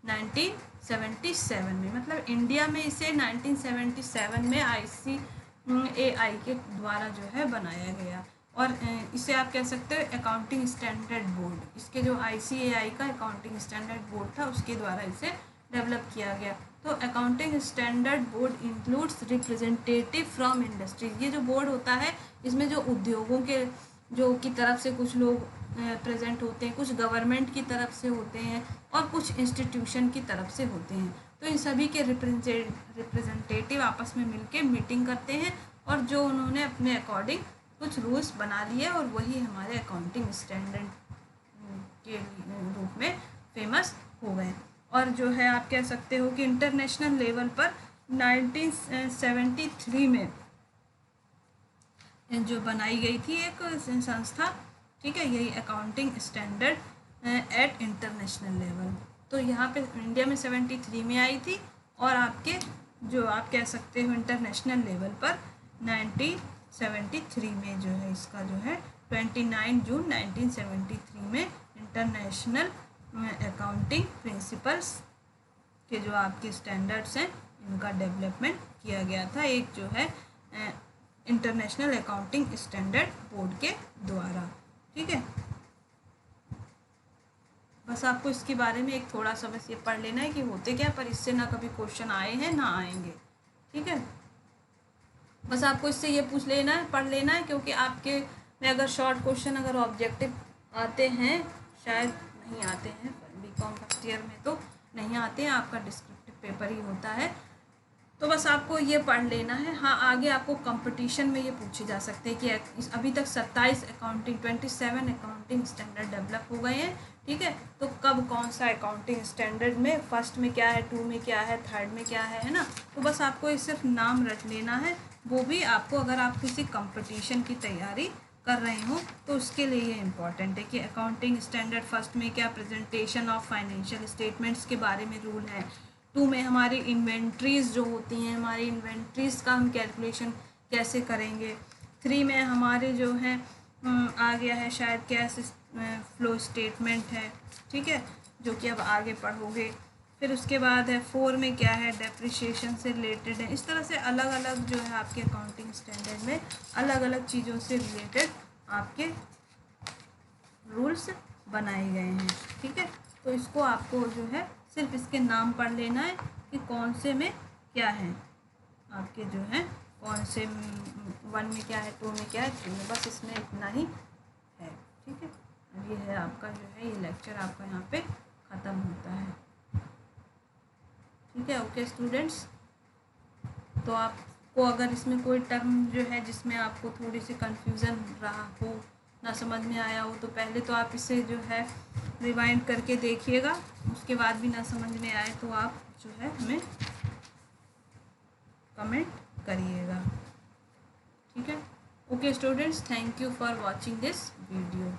1977 में, मतलब इंडिया में इसे 1977 में ICAI के द्वारा जो है बनाया गया। और इसे आप कह सकते हो अकाउंटिंग स्टैंडर्ड बोर्ड, इसके जो ICAI का अकाउंटिंग स्टैंडर्ड बोर्ड था उसके द्वारा इसे डेवलप किया गया। तो accounting standard board includes representative from industries. ये जो बोर्ड होता है इसमें जो उद्योगों के जो की तरफ से कुछ लोग प्रेजेंट होते हैं, कुछ गवर्नमेंट की तरफ से होते हैं और कुछ इंस्टीट्यूशन की तरफ से होते हैं। तो इन सभी के रिप्रेजेंटेटिव आपस में मिलके मीटिंग करते हैं और जो उन्होंने अपने अकॉर्डिंग कुछ रूल्स बना लिए और वही हमारे अकाउंटिंग स्टैंडर्ड के रूप में फेमस हो गए। और जो है आप कह सकते हो कि इंटरनेशनल लेवल पर 1973 में जो बनाई गई थी एक संस्था, ठीक है, यही accounting standard at international level. तो यहाँ पे इंडिया में 73 में आई थी और आपके जो आप कह सकते हो इंटरनेशनल लेवल पर 1973 में जो है इसका जो है 29 जून 1973 में इंटरनेशनल अकाउंटिंग प्रिंसिपल्स के जो आपके स्टैंडर्ड्स हैं इनका डेवलपमेंट किया गया था, एक जो है इंटरनेशनल अकाउंटिंग स्टैंडर्ड बोर्ड के द्वारा। ठीक है, बस आपको इसके बारे में एक थोड़ा सा बस ये पढ़ लेना है कि होते क्या, पर इससे ना कभी क्वेश्चन आए हैं ना आएंगे। ठीक है, बस आपको इससे ये पूछ लेना है, पढ़ लेना है, क्योंकि आपके में अगर शॉर्ट क्वेश्चन अगर ऑब्जेक्टिव आते हैं, शायद नहीं आते हैं बीकॉम फर्स्ट ईयर में तो नहीं आते हैं, आपका डिस्क्रिप्टिव पेपर ही होता है। तो बस आपको ये पढ़ लेना है। हाँ, आगे आपको कंपटीशन में ये पूछे जा सकते हैं कि अभी तक 27 अकाउंटिंग स्टैंडर्ड डेवलप हो गए हैं। ठीक है, तो कब कौन सा अकाउंटिंग स्टैंडर्ड में फर्स्ट में क्या है, 2 में क्या है, थर्ड में क्या है ना। तो बस आपको ये सिर्फ नाम रट लेना है, वो भी आपको अगर आप किसी कंपटीशन की तैयारी कर रहे हो तो उसके लिए ये इम्पॉर्टेंट है कि अकाउंटिंग स्टैंडर्ड फर्स्ट में क्या, प्रेजेंटेशन ऑफ फाइनेंशियल स्टेटमेंट्स के बारे में रूल है। 2 में हमारी इन्वेंट्रीज़ जो होती हैं, हमारी इन्वेंट्रीज़ का हम कैलकुलेशन कैसे करेंगे। 3 में हमारे जो है आ गया है शायद कैश फ्लो स्टेटमेंट है, ठीक है, जो कि अब आगे पढ़ोगे। फिर उसके बाद है 4 में क्या है, डेप्रिसिएशन से रिलेटेड है। इस तरह से अलग अलग जो है आपके अकाउंटिंग स्टैंडर्ड में अलग अलग चीज़ों से रिलेटेड आपके रूल्स बनाए गए हैं। ठीक है, तो इसको आपको जो है सिर्फ इसके नाम पढ़ लेना है कि कौन से में क्या है, आपके जो है कौन से 1 में क्या है, 2 में क्या है, 3 में, बस इसमें इतना ही है। ठीक है, अब ये है आपका जो है ये लेक्चर आपका यहाँ पे ख़त्म होता है। ठीक है, ओके स्टूडेंट्स। तो आपको अगर इसमें कोई टर्म जो है जिसमें आपको थोड़ी सी कन्फ्यूज़न रहा हो, ना समझ में आया हो, तो पहले तो आप इसे जो है रिवाइंड करके देखिएगा, उसके बाद भी ना समझ में आए तो आप जो है हमें कमेंट करिएगा। ठीक है, okay students, thank you for watching this video.